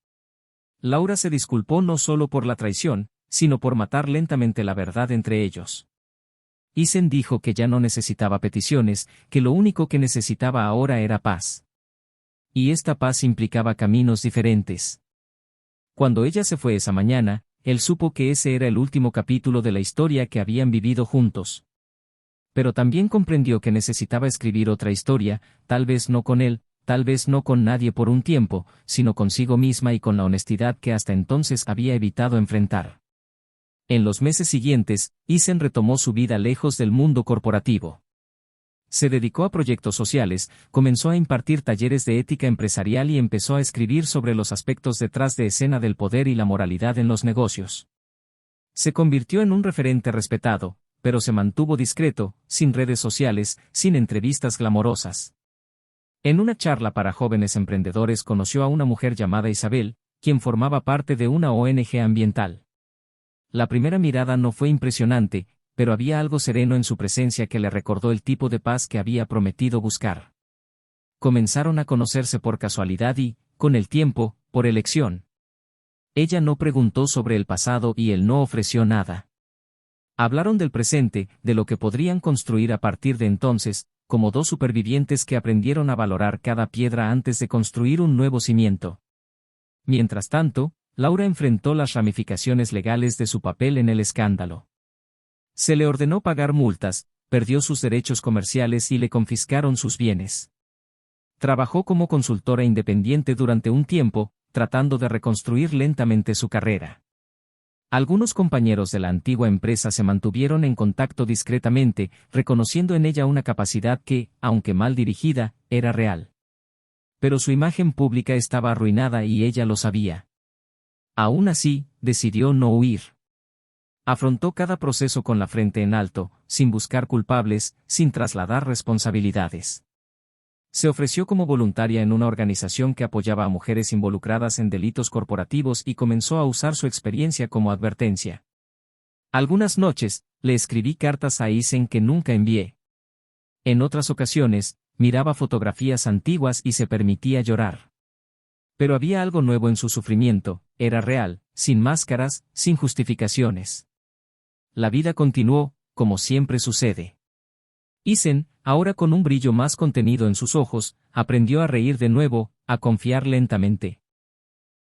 Laura se disculpó no solo por la traición, sino por matar lentamente la verdad entre ellos. Isen dijo que ya no necesitaba peticiones, que lo único que necesitaba ahora era paz. Y esta paz implicaba caminos diferentes. Cuando ella se fue esa mañana, él supo que ese era el último capítulo de la historia que habían vivido juntos. Pero también comprendió que necesitaba escribir otra historia, tal vez no con él, tal vez no con nadie por un tiempo, sino consigo misma y con la honestidad que hasta entonces había evitado enfrentar. En los meses siguientes, Isen retomó su vida lejos del mundo corporativo. Se dedicó a proyectos sociales, comenzó a impartir talleres de ética empresarial y empezó a escribir sobre los aspectos detrás de escena del poder y la moralidad en los negocios. Se convirtió en un referente respetado, pero se mantuvo discreto, sin redes sociales, sin entrevistas glamorosas. En una charla para jóvenes emprendedores conoció a una mujer llamada Isabel, quien formaba parte de una ONG ambiental. La primera mirada no fue impresionante, pero había algo sereno en su presencia que le recordó el tipo de paz que había prometido buscar. Comenzaron a conocerse por casualidad y, con el tiempo, por elección. Ella no preguntó sobre el pasado y él no ofreció nada. Hablaron del presente, de lo que podrían construir a partir de entonces, como dos supervivientes que aprendieron a valorar cada piedra antes de construir un nuevo cimiento. Mientras tanto, Laura enfrentó las ramificaciones legales de su papel en el escándalo. Se le ordenó pagar multas, perdió sus derechos comerciales y le confiscaron sus bienes. Trabajó como consultora independiente durante un tiempo, tratando de reconstruir lentamente su carrera. Algunos compañeros de la antigua empresa se mantuvieron en contacto discretamente, reconociendo en ella una capacidad que, aunque mal dirigida, era real. Pero su imagen pública estaba arruinada y ella lo sabía. Aún así, decidió no huir. Afrontó cada proceso con la frente en alto, sin buscar culpables, sin trasladar responsabilidades. Se ofreció como voluntaria en una organización que apoyaba a mujeres involucradas en delitos corporativos y comenzó a usar su experiencia como advertencia. Algunas noches, le escribí cartas a Isen que nunca envié. En otras ocasiones, miraba fotografías antiguas y se permitía llorar. Pero había algo nuevo en su sufrimiento, era real, sin máscaras, sin justificaciones. La vida continuó, como siempre sucede. Isen, ahora con un brillo más contenido en sus ojos, aprendió a reír de nuevo, a confiar lentamente.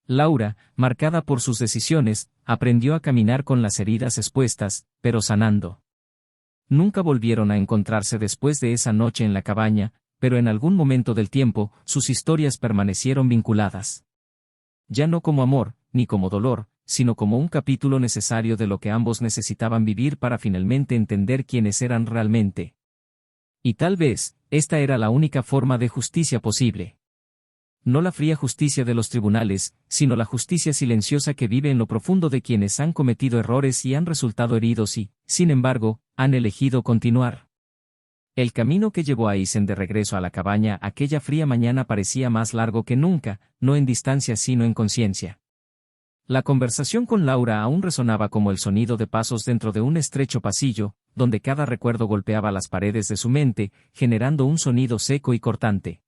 Laura, marcada por sus decisiones, aprendió a caminar con las heridas expuestas, pero sanando. Nunca volvieron a encontrarse después de esa noche en la cabaña, pero en algún momento del tiempo, sus historias permanecieron vinculadas. Ya no como amor, ni como dolor, sino como un capítulo necesario de lo que ambos necesitaban vivir para finalmente entender quiénes eran realmente. Y tal vez, esta era la única forma de justicia posible. No la fría justicia de los tribunales, sino la justicia silenciosa que vive en lo profundo de quienes han cometido errores y han resultado heridos y, sin embargo, han elegido continuar. El camino que llevó a Isen de regreso a la cabaña aquella fría mañana parecía más largo que nunca, no en distancia sino en conciencia. La conversación con Laura aún resonaba como el sonido de pasos dentro de un estrecho pasillo, donde cada recuerdo golpeaba las paredes de su mente, generando un sonido seco y cortante.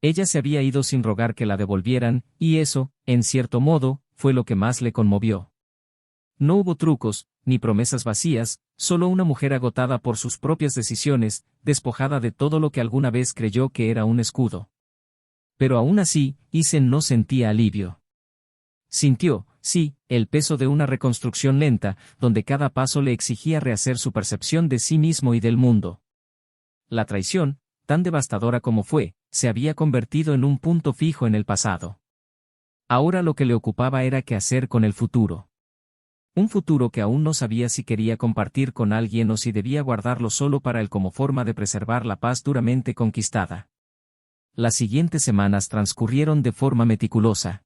Ella se había ido sin rogar que la devolvieran, y eso, en cierto modo, fue lo que más le conmovió. No hubo trucos, ni promesas vacías, solo una mujer agotada por sus propias decisiones, despojada de todo lo que alguna vez creyó que era un escudo. Pero aún así, Isen no sentía alivio. Sintió, sí, el peso de una reconstrucción lenta, donde cada paso le exigía rehacer su percepción de sí mismo y del mundo. La traición, tan devastadora como fue, se había convertido en un punto fijo en el pasado. Ahora lo que le ocupaba era qué hacer con el futuro. Un futuro que aún no sabía si quería compartir con alguien o si debía guardarlo solo para él como forma de preservar la paz duramente conquistada. Las siguientes semanas transcurrieron de forma meticulosa.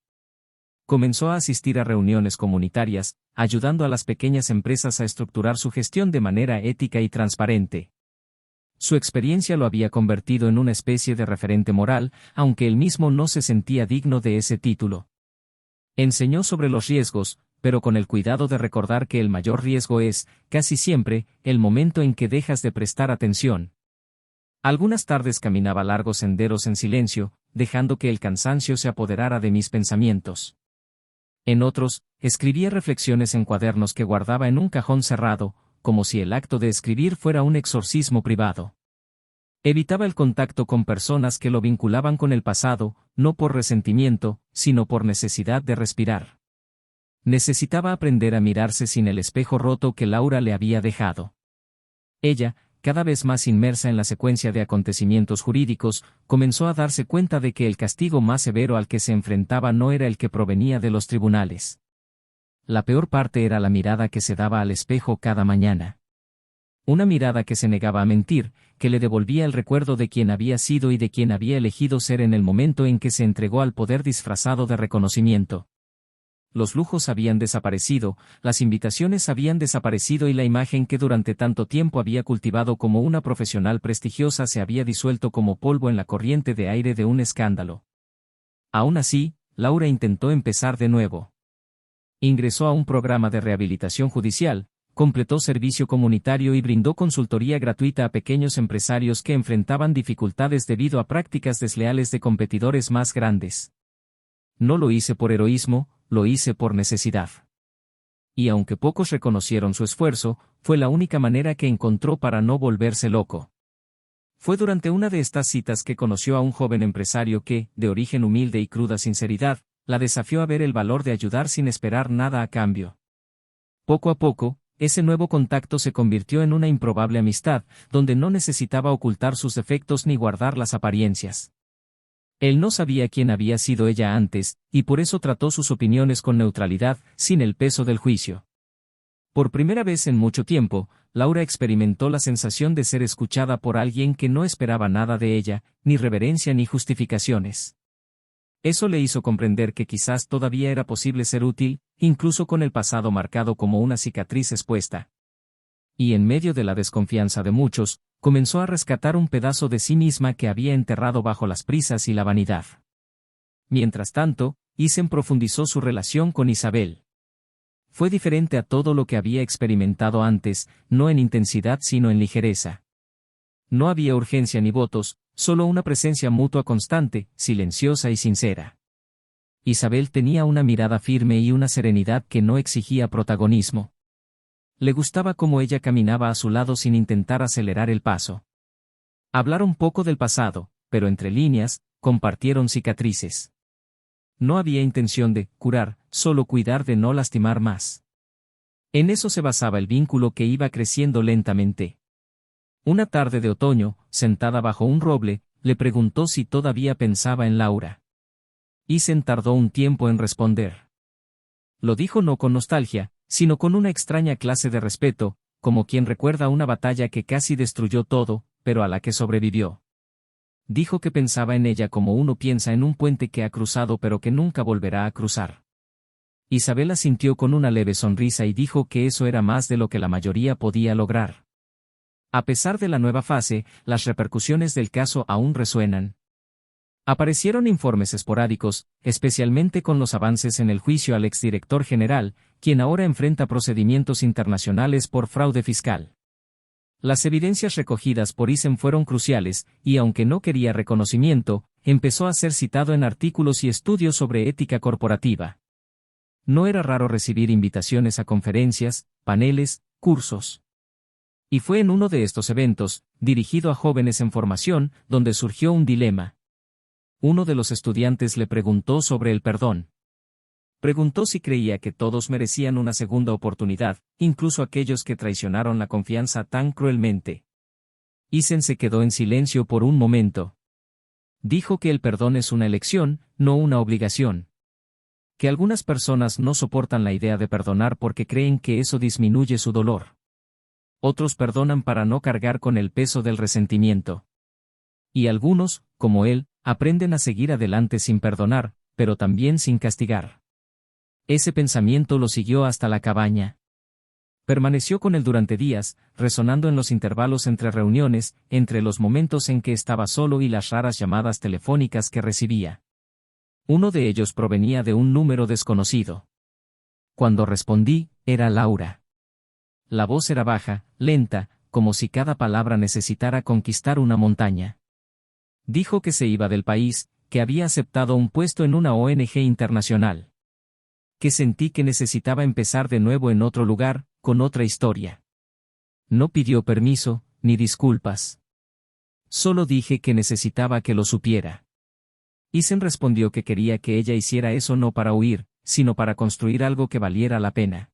Comenzó a asistir a reuniones comunitarias, ayudando a las pequeñas empresas a estructurar su gestión de manera ética y transparente. Su experiencia lo había convertido en una especie de referente moral, aunque él mismo no se sentía digno de ese título. Enseñó sobre los riesgos, pero con el cuidado de recordar que el mayor riesgo es, casi siempre, el momento en que dejas de prestar atención. Algunas tardes caminaba largos senderos en silencio, dejando que el cansancio se apoderara de mis pensamientos. En otros, escribía reflexiones en cuadernos que guardaba en un cajón cerrado, como si el acto de escribir fuera un exorcismo privado. Evitaba el contacto con personas que lo vinculaban con el pasado, no por resentimiento, sino por necesidad de respirar. Necesitaba aprender a mirarse sin el espejo roto que Laura le había dejado. Ella, cada vez más inmersa en la secuencia de acontecimientos jurídicos, comenzó a darse cuenta de que el castigo más severo al que se enfrentaba no era el que provenía de los tribunales. La peor parte era la mirada que se daba al espejo cada mañana. Una mirada que se negaba a mentir, que le devolvía el recuerdo de quien había sido y de quien había elegido ser en el momento en que se entregó al poder disfrazado de reconocimiento. Los lujos habían desaparecido, las invitaciones habían desaparecido y la imagen que durante tanto tiempo había cultivado como una profesional prestigiosa se había disuelto como polvo en la corriente de aire de un escándalo. Aún así, Laura intentó empezar de nuevo. Ingresó a un programa de rehabilitación judicial, completó servicio comunitario y brindó consultoría gratuita a pequeños empresarios que enfrentaban dificultades debido a prácticas desleales de competidores más grandes. No lo hice por heroísmo, lo hice por necesidad. Y aunque pocos reconocieron su esfuerzo, fue la única manera que encontró para no volverse loco. Fue durante una de estas citas que conoció a un joven empresario que, de origen humilde y cruda sinceridad, la desafió a ver el valor de ayudar sin esperar nada a cambio. Poco a poco, ese nuevo contacto se convirtió en una improbable amistad, donde no necesitaba ocultar sus defectos ni guardar las apariencias. Él no sabía quién había sido ella antes, y por eso trató sus opiniones con neutralidad, sin el peso del juicio. Por primera vez en mucho tiempo, Laura experimentó la sensación de ser escuchada por alguien que no esperaba nada de ella, ni reverencia ni justificaciones. Eso le hizo comprender que quizás todavía era posible ser útil, incluso con el pasado marcado como una cicatriz expuesta. Y en medio de la desconfianza de muchos, comenzó a rescatar un pedazo de sí misma que había enterrado bajo las prisas y la vanidad. Mientras tanto, Isen profundizó su relación con Isabel. Fue diferente a todo lo que había experimentado antes, no en intensidad sino en ligereza. No había urgencia ni votos, solo una presencia mutua constante, silenciosa y sincera. Isabel tenía una mirada firme y una serenidad que no exigía protagonismo. Le gustaba cómo ella caminaba a su lado sin intentar acelerar el paso. Hablaron poco del pasado, pero entre líneas, compartieron cicatrices. No había intención de curar, solo cuidar de no lastimar más. En eso se basaba el vínculo que iba creciendo lentamente. Una tarde de otoño, sentada bajo un roble, le preguntó si todavía pensaba en Laura. Isen tardó un tiempo en responder. Lo dijo no con nostalgia, sino con una extraña clase de respeto, como quien recuerda una batalla que casi destruyó todo, pero a la que sobrevivió. Dijo que pensaba en ella como uno piensa en un puente que ha cruzado pero que nunca volverá a cruzar. Isabel asintió con una leve sonrisa y dijo que eso era más de lo que la mayoría podía lograr. A pesar de la nueva fase, las repercusiones del caso aún resuenan. Aparecieron informes esporádicos, especialmente con los avances en el juicio al exdirector general, quien ahora enfrenta procedimientos internacionales por fraude fiscal. Las evidencias recogidas por Isen fueron cruciales, y aunque no quería reconocimiento, empezó a ser citado en artículos y estudios sobre ética corporativa. No era raro recibir invitaciones a conferencias, paneles, cursos. Y fue en uno de estos eventos, dirigido a jóvenes en formación, donde surgió un dilema. Uno de los estudiantes le preguntó sobre el perdón. Preguntó si creía que todos merecían una segunda oportunidad, incluso aquellos que traicionaron la confianza tan cruelmente. Isen se quedó en silencio por un momento. Dijo que el perdón es una elección, no una obligación. Que algunas personas no soportan la idea de perdonar porque creen que eso disminuye su dolor. Otros perdonan para no cargar con el peso del resentimiento. Y algunos, como él, aprenden a seguir adelante sin perdonar, pero también sin castigar. Ese pensamiento lo siguió hasta la cabaña. Permaneció con él durante días, resonando en los intervalos entre reuniones, entre los momentos en que estaba solo y las raras llamadas telefónicas que recibía. Uno de ellos provenía de un número desconocido. Cuando respondí, era Laura. La voz era baja, lenta, como si cada palabra necesitara conquistar una montaña. Dijo que se iba del país, que había aceptado un puesto en una ONG internacional. Que sentí que necesitaba empezar de nuevo en otro lugar, con otra historia. No pidió permiso, ni disculpas. Solo dije que necesitaba que lo supiera. Isen respondió que quería que ella hiciera eso no para huir, sino para construir algo que valiera la pena.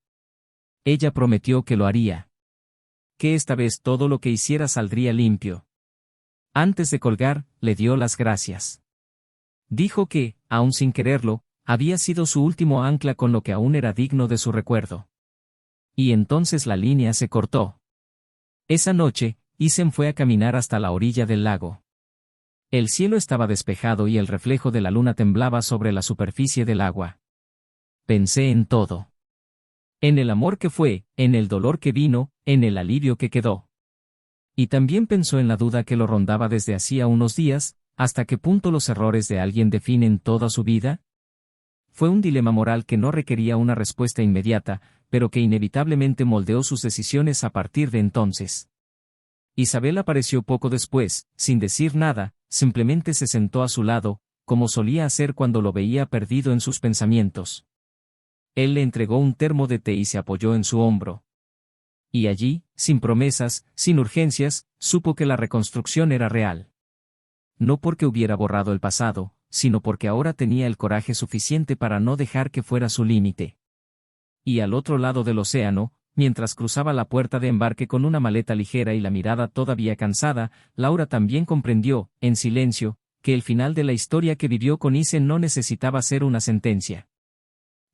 Ella prometió que lo haría. Que esta vez todo lo que hiciera saldría limpio. Antes de colgar, le dio las gracias. Dijo que, aun sin quererlo, había sido su último ancla con lo que aún era digno de su recuerdo. Y entonces la línea se cortó. Esa noche, Isen fue a caminar hasta la orilla del lago. El cielo estaba despejado y el reflejo de la luna temblaba sobre la superficie del agua. Pensé en todo. En el amor que fue, en el dolor que vino, en el alivio que quedó. Y también pensó en la duda que lo rondaba desde hacía unos días, ¿hasta qué punto los errores de alguien definen toda su vida? Fue un dilema moral que no requería una respuesta inmediata, pero que inevitablemente moldeó sus decisiones a partir de entonces. Isabel apareció poco después, sin decir nada, simplemente se sentó a su lado, como solía hacer cuando lo veía perdido en sus pensamientos. Él le entregó un termo de té y se apoyó en su hombro. Y allí, sin promesas, sin urgencias, supo que la reconstrucción era real. No porque hubiera borrado el pasado, sino porque ahora tenía el coraje suficiente para no dejar que fuera su límite. Y al otro lado del océano, mientras cruzaba la puerta de embarque con una maleta ligera y la mirada todavía cansada, Laura también comprendió, en silencio, que el final de la historia que vivió con Isen no necesitaba ser una sentencia.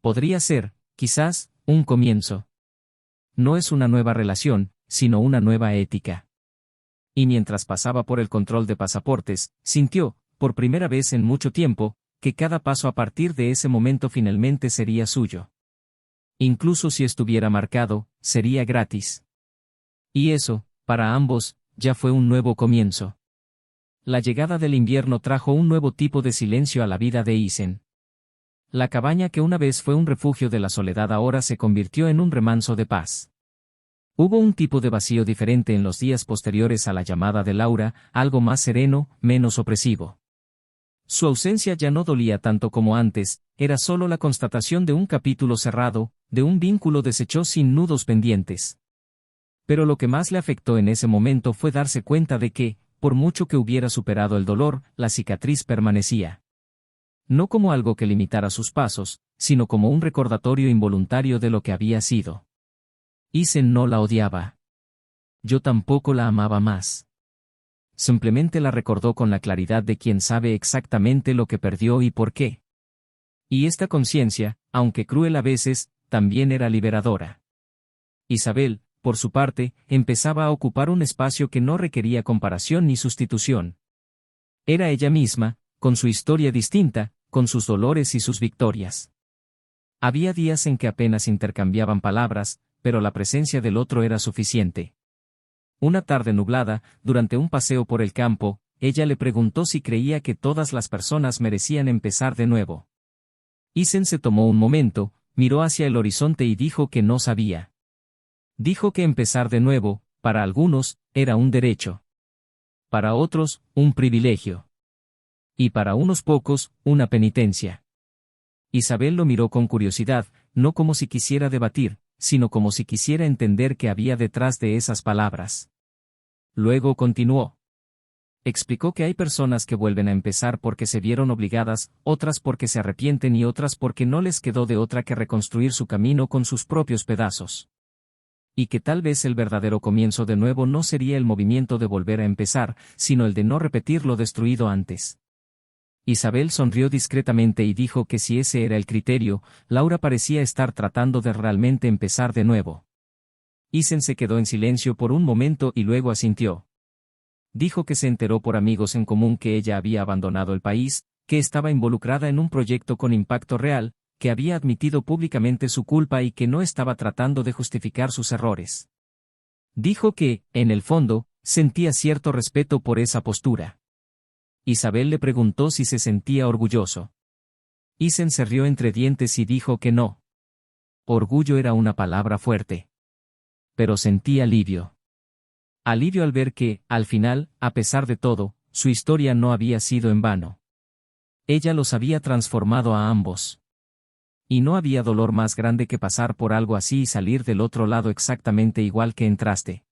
Podría ser, quizás, un comienzo. No es una nueva relación, sino una nueva ética. Y mientras pasaba por el control de pasaportes, sintió, por primera vez en mucho tiempo, que cada paso a partir de ese momento finalmente sería suyo. Incluso si estuviera marcado, sería gratis. Y eso, para ambos, ya fue un nuevo comienzo. La llegada del invierno trajo un nuevo tipo de silencio a la vida de Isen. La cabaña que una vez fue un refugio de la soledad ahora se convirtió en un remanso de paz. Hubo un tipo de vacío diferente en los días posteriores a la llamada de Laura, algo más sereno, menos opresivo. Su ausencia ya no dolía tanto como antes, era solo la constatación de un capítulo cerrado, de un vínculo deshecho sin nudos pendientes. Pero lo que más le afectó en ese momento fue darse cuenta de que, por mucho que hubiera superado el dolor, la cicatriz permanecía. No como algo que limitara sus pasos, sino como un recordatorio involuntario de lo que había sido. Isen no la odiaba. Yo tampoco la amaba más. Simplemente la recordó con la claridad de quien sabe exactamente lo que perdió y por qué. Y esta conciencia, aunque cruel a veces, también era liberadora. Isabel, por su parte, empezaba a ocupar un espacio que no requería comparación ni sustitución. Era ella misma, con su historia distinta, con sus dolores y sus victorias. Había días en que apenas intercambiaban palabras, pero la presencia del otro era suficiente. Una tarde nublada, durante un paseo por el campo, ella le preguntó si creía que todas las personas merecían empezar de nuevo. Isen se tomó un momento, miró hacia el horizonte y dijo que no sabía. Dijo que empezar de nuevo, para algunos, era un derecho. Para otros, un privilegio. Y para unos pocos, una penitencia. Isabel lo miró con curiosidad, no como si quisiera debatir, sino como si quisiera entender qué había detrás de esas palabras. Luego continuó. Explicó que hay personas que vuelven a empezar porque se vieron obligadas, otras porque se arrepienten y otras porque no les quedó de otra que reconstruir su camino con sus propios pedazos. Y que tal vez el verdadero comienzo de nuevo no sería el movimiento de volver a empezar, sino el de no repetir lo destruido antes. Isabel sonrió discretamente y dijo que si ese era el criterio, Laura parecía estar tratando de realmente empezar de nuevo. Isen se quedó en silencio por un momento y luego asintió. Dijo que se enteró por amigos en común que ella había abandonado el país, que estaba involucrada en un proyecto con impacto real, que había admitido públicamente su culpa y que no estaba tratando de justificar sus errores. Dijo que, en el fondo, sentía cierto respeto por esa postura. Isabel le preguntó si se sentía orgulloso. Isen se rió entre dientes y dijo que no. Orgullo era una palabra fuerte. Pero sentí alivio. Alivio al ver que, al final, a pesar de todo, su historia no había sido en vano. Ella los había transformado a ambos. Y no había dolor más grande que pasar por algo así y salir del otro lado exactamente igual que entraste.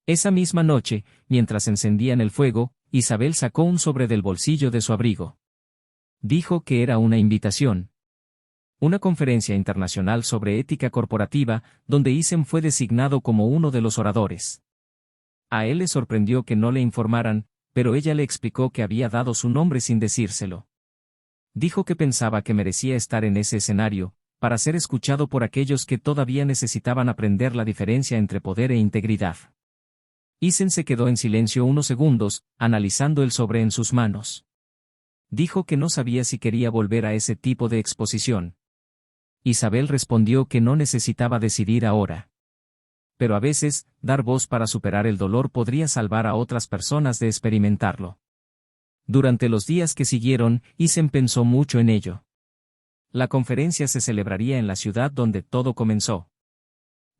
Esa misma noche, mientras encendían el fuego, Isabel sacó un sobre del bolsillo de su abrigo. Dijo que era una invitación. Una conferencia internacional sobre ética corporativa, donde Isen fue designado como uno de los oradores. A él le sorprendió que no le informaran, pero ella le explicó que había dado su nombre sin decírselo. Dijo que pensaba que merecía estar en ese escenario, para ser escuchado por aquellos que todavía necesitaban aprender la diferencia entre poder e integridad. Isen se quedó en silencio unos segundos, analizando el sobre en sus manos. Dijo que no sabía si quería volver a ese tipo de exposición. Isabel respondió que no necesitaba decidir ahora. Pero a veces, dar voz para superar el dolor podría salvar a otras personas de experimentarlo. Durante los días que siguieron, Isen pensó mucho en ello. La conferencia se celebraría en la ciudad donde todo comenzó.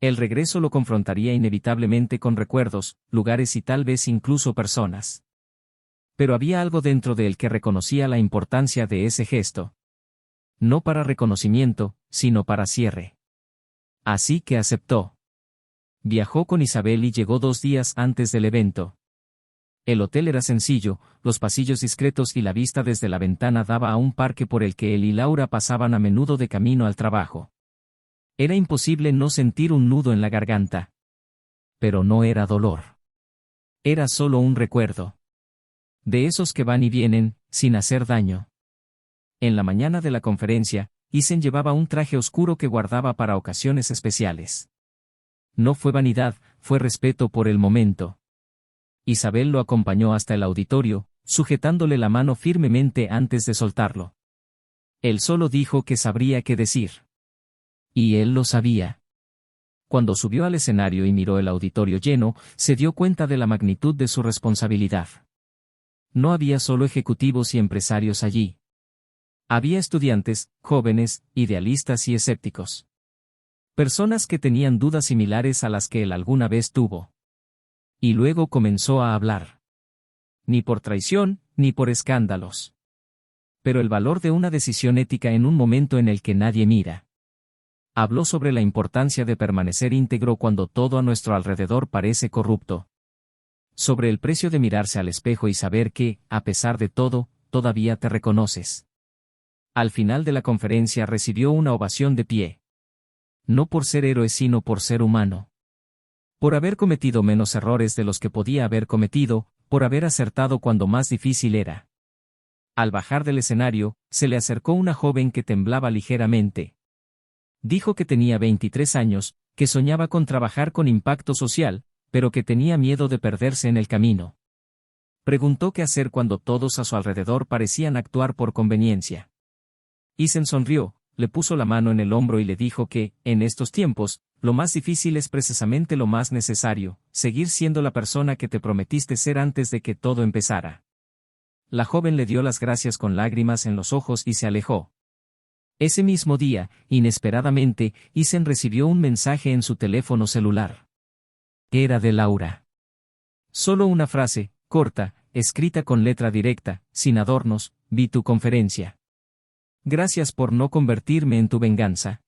El regreso lo confrontaría inevitablemente con recuerdos, lugares y tal vez incluso personas. Pero había algo dentro de él que reconocía la importancia de ese gesto. No para reconocimiento, sino para cierre. Así que aceptó. Viajó con Isabel y llegó 2 días antes del evento. El hotel era sencillo, los pasillos discretos y la vista desde la ventana daba a un parque por el que él y Laura pasaban a menudo de camino al trabajo. Era imposible no sentir un nudo en la garganta. Pero no era dolor. Era solo un recuerdo. De esos que van y vienen, sin hacer daño. En la mañana de la conferencia, Isen llevaba un traje oscuro que guardaba para ocasiones especiales. No fue vanidad, fue respeto por el momento. Isabel lo acompañó hasta el auditorio, sujetándole la mano firmemente antes de soltarlo. Él solo dijo que sabría qué decir. Y él lo sabía. Cuando subió al escenario y miró el auditorio lleno, se dio cuenta de la magnitud de su responsabilidad. No había solo ejecutivos y empresarios allí. Había estudiantes, jóvenes, idealistas y escépticos. Personas que tenían dudas similares a las que él alguna vez tuvo. Y luego comenzó a hablar. Ni por traición, ni por escándalos. Pero el valor de una decisión ética en un momento en el que nadie mira. Habló sobre la importancia de permanecer íntegro cuando todo a nuestro alrededor parece corrupto. Sobre el precio de mirarse al espejo y saber que, a pesar de todo, todavía te reconoces. Al final de la conferencia recibió una ovación de pie. No por ser héroe sino por ser humano. Por haber cometido menos errores de los que podía haber cometido, por haber acertado cuando más difícil era. Al bajar del escenario, se le acercó una joven que temblaba ligeramente. Dijo que tenía 23 años, que soñaba con trabajar con impacto social, pero que tenía miedo de perderse en el camino. Preguntó qué hacer cuando todos a su alrededor parecían actuar por conveniencia. Isen sonrió, le puso la mano en el hombro y le dijo que, en estos tiempos, lo más difícil es precisamente lo más necesario, seguir siendo la persona que te prometiste ser antes de que todo empezara. La joven le dio las gracias con lágrimas en los ojos y se alejó. Ese mismo día, inesperadamente, Isen recibió un mensaje en su teléfono celular. Era de Laura. Solo una frase, corta, escrita con letra directa, sin adornos: vi tu conferencia. Gracias por no convertirme en tu venganza.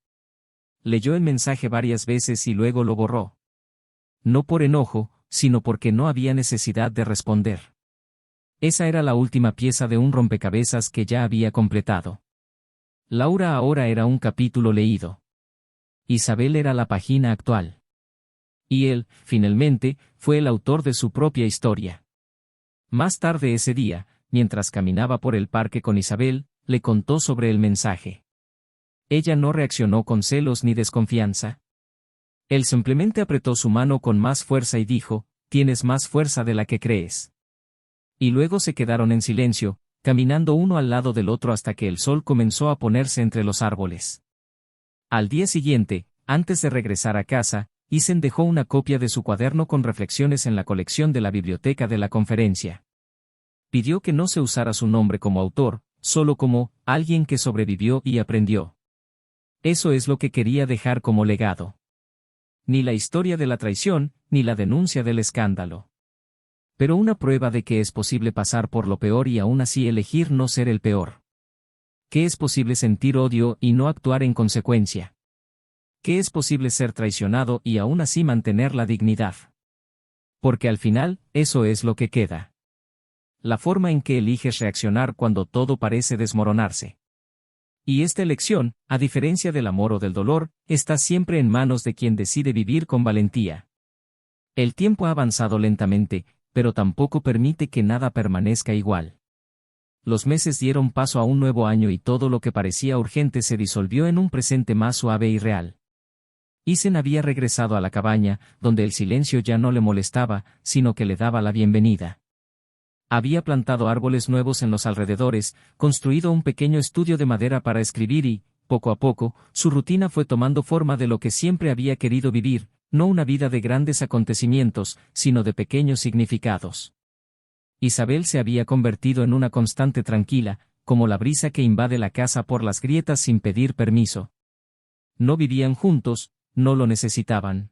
Leyó el mensaje varias veces y luego lo borró. No por enojo, sino porque no había necesidad de responder. Esa era la última pieza de un rompecabezas que ya había completado. Laura ahora era un capítulo leído. Isabel era la página actual. Y él, finalmente, fue el autor de su propia historia. Más tarde ese día, mientras caminaba por el parque con Isabel, le contó sobre el mensaje. Ella no reaccionó con celos ni desconfianza. Él simplemente apretó su mano con más fuerza y dijo: tienes más fuerza de la que crees. Y luego se quedaron en silencio, caminando uno al lado del otro hasta que el sol comenzó a ponerse entre los árboles. Al día siguiente, antes de regresar a casa, Isen dejó una copia de su cuaderno con reflexiones en la colección de la biblioteca de la conferencia. Pidió que no se usara su nombre como autor, solo como alguien que sobrevivió y aprendió. Eso es lo que quería dejar como legado. Ni la historia de la traición, ni la denuncia del escándalo. Pero una prueba de que es posible pasar por lo peor y aún así elegir no ser el peor. Que es posible sentir odio y no actuar en consecuencia. Que es posible ser traicionado y aún así mantener la dignidad. Porque al final, eso es lo que queda. La forma en que eliges reaccionar cuando todo parece desmoronarse. Y esta elección, a diferencia del amor o del dolor, está siempre en manos de quien decide vivir con valentía. El tiempo ha avanzado lentamente, pero tampoco permite que nada permanezca igual. Los meses dieron paso a un nuevo año y todo lo que parecía urgente se disolvió en un presente más suave y real. Isen había regresado a la cabaña, donde el silencio ya no le molestaba, sino que le daba la bienvenida. Había plantado árboles nuevos en los alrededores, construido un pequeño estudio de madera para escribir y, poco a poco, su rutina fue tomando forma de lo que siempre había querido vivir, no una vida de grandes acontecimientos, sino de pequeños significados. Isabel se había convertido en una constante tranquila, como la brisa que invade la casa por las grietas sin pedir permiso. No vivían juntos, no lo necesitaban.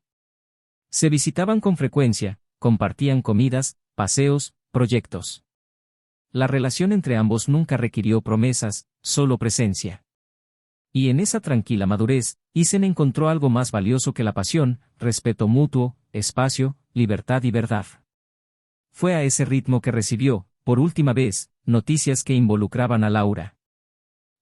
Se visitaban con frecuencia, compartían comidas, paseos, proyectos. La relación entre ambos nunca requirió promesas, solo presencia. Y en esa tranquila madurez, Isen encontró algo más valioso que la pasión: respeto mutuo, espacio, libertad y verdad. Fue a ese ritmo que recibió, por última vez, noticias que involucraban a Laura.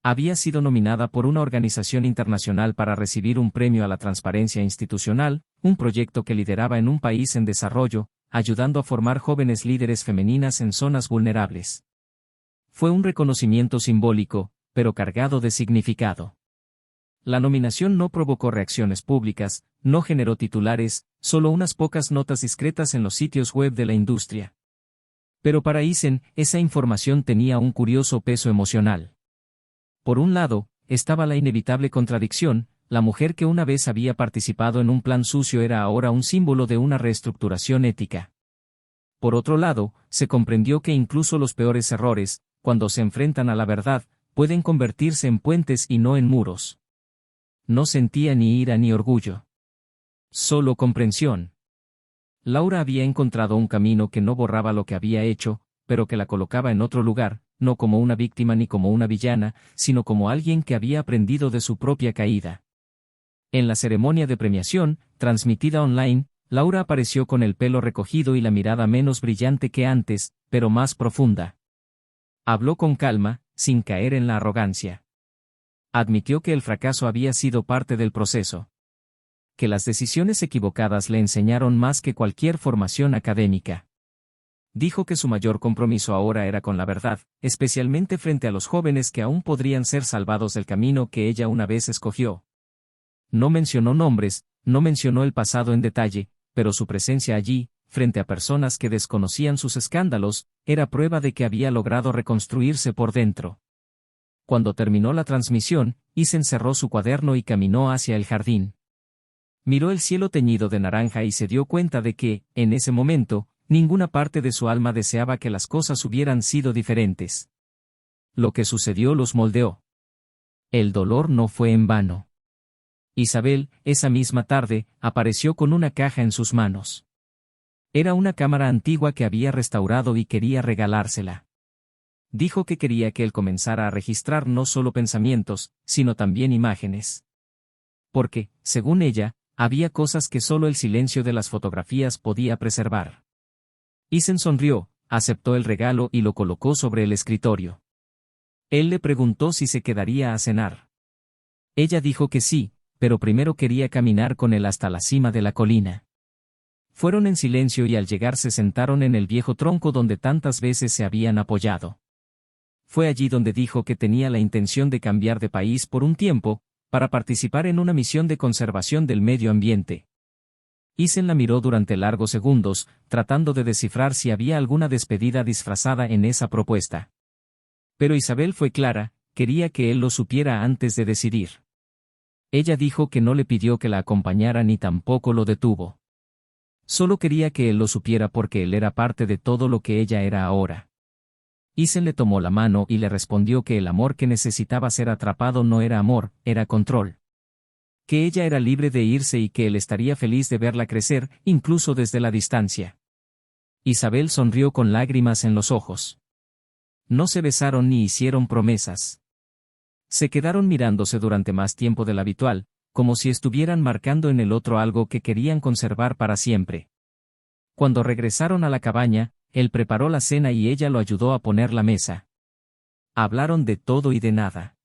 Había sido nominada por una organización internacional para recibir un premio a la transparencia institucional, un proyecto que lideraba en un país en desarrollo, ayudando a formar jóvenes líderes femeninas en zonas vulnerables. Fue un reconocimiento simbólico, pero cargado de significado. La nominación no provocó reacciones públicas, no generó titulares, solo unas pocas notas discretas en los sitios web de la industria. Pero para Isen, esa información tenía un curioso peso emocional. Por un lado, estaba la inevitable contradicción: la mujer que una vez había participado en un plan sucio era ahora un símbolo de una reestructuración ética. Por otro lado, se comprendió que incluso los peores errores, cuando se enfrentan a la verdad, pueden convertirse en puentes y no en muros. No sentía ni ira ni orgullo. Solo comprensión. Laura había encontrado un camino que no borraba lo que había hecho, pero que la colocaba en otro lugar, no como una víctima ni como una villana, sino como alguien que había aprendido de su propia caída. En la ceremonia de premiación, transmitida online, Laura apareció con el pelo recogido y la mirada menos brillante que antes, pero más profunda. Habló con calma, sin caer en la arrogancia. Admitió que el fracaso había sido parte del proceso. Que las decisiones equivocadas le enseñaron más que cualquier formación académica. Dijo que su mayor compromiso ahora era con la verdad, especialmente frente a los jóvenes que aún podrían ser salvados del camino que ella una vez escogió. No mencionó nombres, no mencionó el pasado en detalle, pero su presencia allí, frente a personas que desconocían sus escándalos, era prueba de que había logrado reconstruirse por dentro. Cuando terminó la transmisión, Isen cerró su cuaderno y caminó hacia el jardín. Miró el cielo teñido de naranja y se dio cuenta de que, en ese momento, ninguna parte de su alma deseaba que las cosas hubieran sido diferentes. Lo que sucedió los moldeó. El dolor no fue en vano. Isabel, esa misma tarde, apareció con una caja en sus manos. Era una cámara antigua que había restaurado y quería regalársela. Dijo que quería que él comenzara a registrar no solo pensamientos, sino también imágenes. Porque, según ella, había cosas que solo el silencio de las fotografías podía preservar. Isen sonrió, aceptó el regalo y lo colocó sobre el escritorio. Él le preguntó si se quedaría a cenar. Ella dijo que sí, pero primero quería caminar con él hasta la cima de la colina. Fueron en silencio y al llegar se sentaron en el viejo tronco donde tantas veces se habían apoyado. Fue allí donde dijo que tenía la intención de cambiar de país por un tiempo, para participar en una misión de conservación del medio ambiente. Isen la miró durante largos segundos, tratando de descifrar si había alguna despedida disfrazada en esa propuesta. Pero Isabel fue clara: quería que él lo supiera antes de decidir. Ella dijo que no le pidió que la acompañara ni tampoco lo detuvo. Solo quería que él lo supiera porque él era parte de todo lo que ella era ahora. Isen le tomó la mano y le respondió que el amor que necesitaba ser atrapado no era amor, era control. Que ella era libre de irse y que él estaría feliz de verla crecer, incluso desde la distancia. Isabel sonrió con lágrimas en los ojos. No se besaron ni hicieron promesas. Se quedaron mirándose durante más tiempo del habitual, como si estuvieran marcando en el otro algo que querían conservar para siempre. Cuando regresaron a la cabaña, él preparó la cena y ella lo ayudó a poner la mesa. Hablaron de todo y de nada.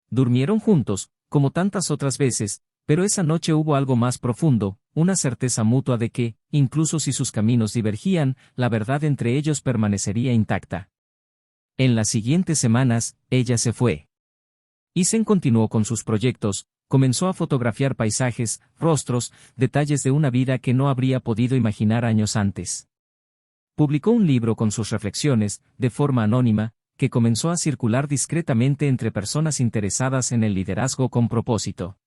Durmieron juntos, como tantas otras veces, pero esa noche hubo algo más profundo, una certeza mutua de que, incluso si sus caminos divergían, la verdad entre ellos permanecería intacta. En las siguientes semanas, ella se fue. Isen continuó con sus proyectos, Comenzó a fotografiar paisajes, rostros, detalles de una vida que no habría podido imaginar años antes. Publicó un libro con sus reflexiones, de forma anónima, que comenzó a circular discretamente entre personas interesadas en el liderazgo con propósito.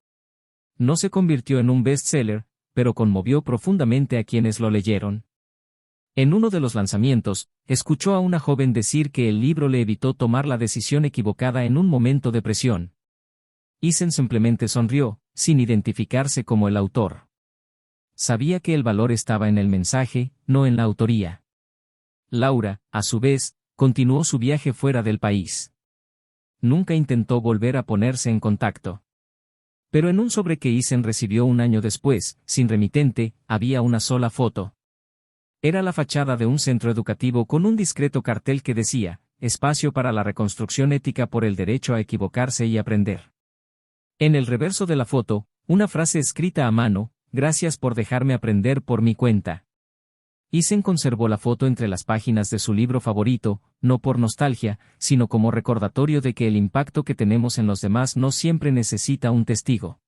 No se convirtió en un bestseller, pero conmovió profundamente a quienes lo leyeron. En uno de los lanzamientos, escuchó a una joven decir que el libro le evitó tomar la decisión equivocada en un momento de presión. Eisen simplemente sonrió, sin identificarse como el autor. Sabía que el valor estaba en el mensaje, no en la autoría. Laura, a su vez, continuó su viaje fuera del país. Nunca intentó volver a ponerse en contacto. Pero en un sobre que Eisen recibió un año después, sin remitente, había una sola foto. Era la fachada de un centro educativo con un discreto cartel que decía, Espacio para la reconstrucción ética por el derecho a equivocarse y aprender. En el reverso de la foto, una frase escrita a mano, Gracias por dejarme aprender por mi cuenta. Eisen conservó la foto entre las páginas de su libro favorito, no por nostalgia, sino como recordatorio de que el impacto que tenemos en los demás no siempre necesita un testigo.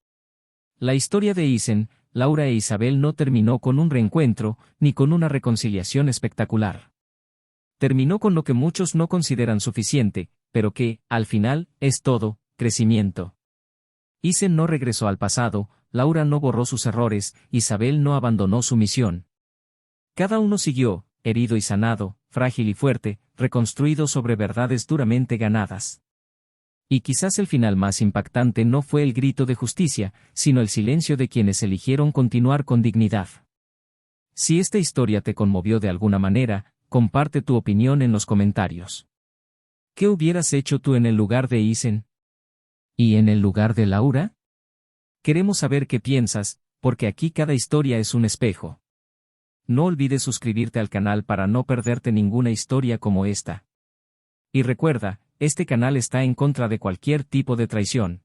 La historia de Eisen, Laura e Isabel no terminó con un reencuentro, ni con una reconciliación espectacular. Terminó con lo que muchos no consideran suficiente, pero que, al final, es todo, crecimiento. Eisen no regresó al pasado, Laura no borró sus errores, Isabel no abandonó su misión. Cada uno siguió, herido y sanado, frágil y fuerte, reconstruido sobre verdades duramente ganadas. Y quizás el final más impactante no fue el grito de justicia, sino el silencio de quienes eligieron continuar con dignidad. Si esta historia te conmovió de alguna manera, comparte tu opinión en los comentarios. ¿Qué hubieras hecho tú en el lugar de Eisen? ¿Y en el lugar de Laura? Queremos saber qué piensas, porque aquí cada historia es un espejo. No olvides suscribirte al canal para no perderte ninguna historia como esta. Y recuerda, este canal está en contra de cualquier tipo de traición.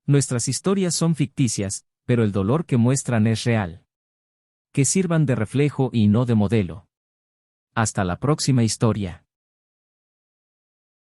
Nuestras historias son ficticias, pero el dolor que muestran es real. Que sirvan de reflejo y no de modelo. Hasta la próxima historia.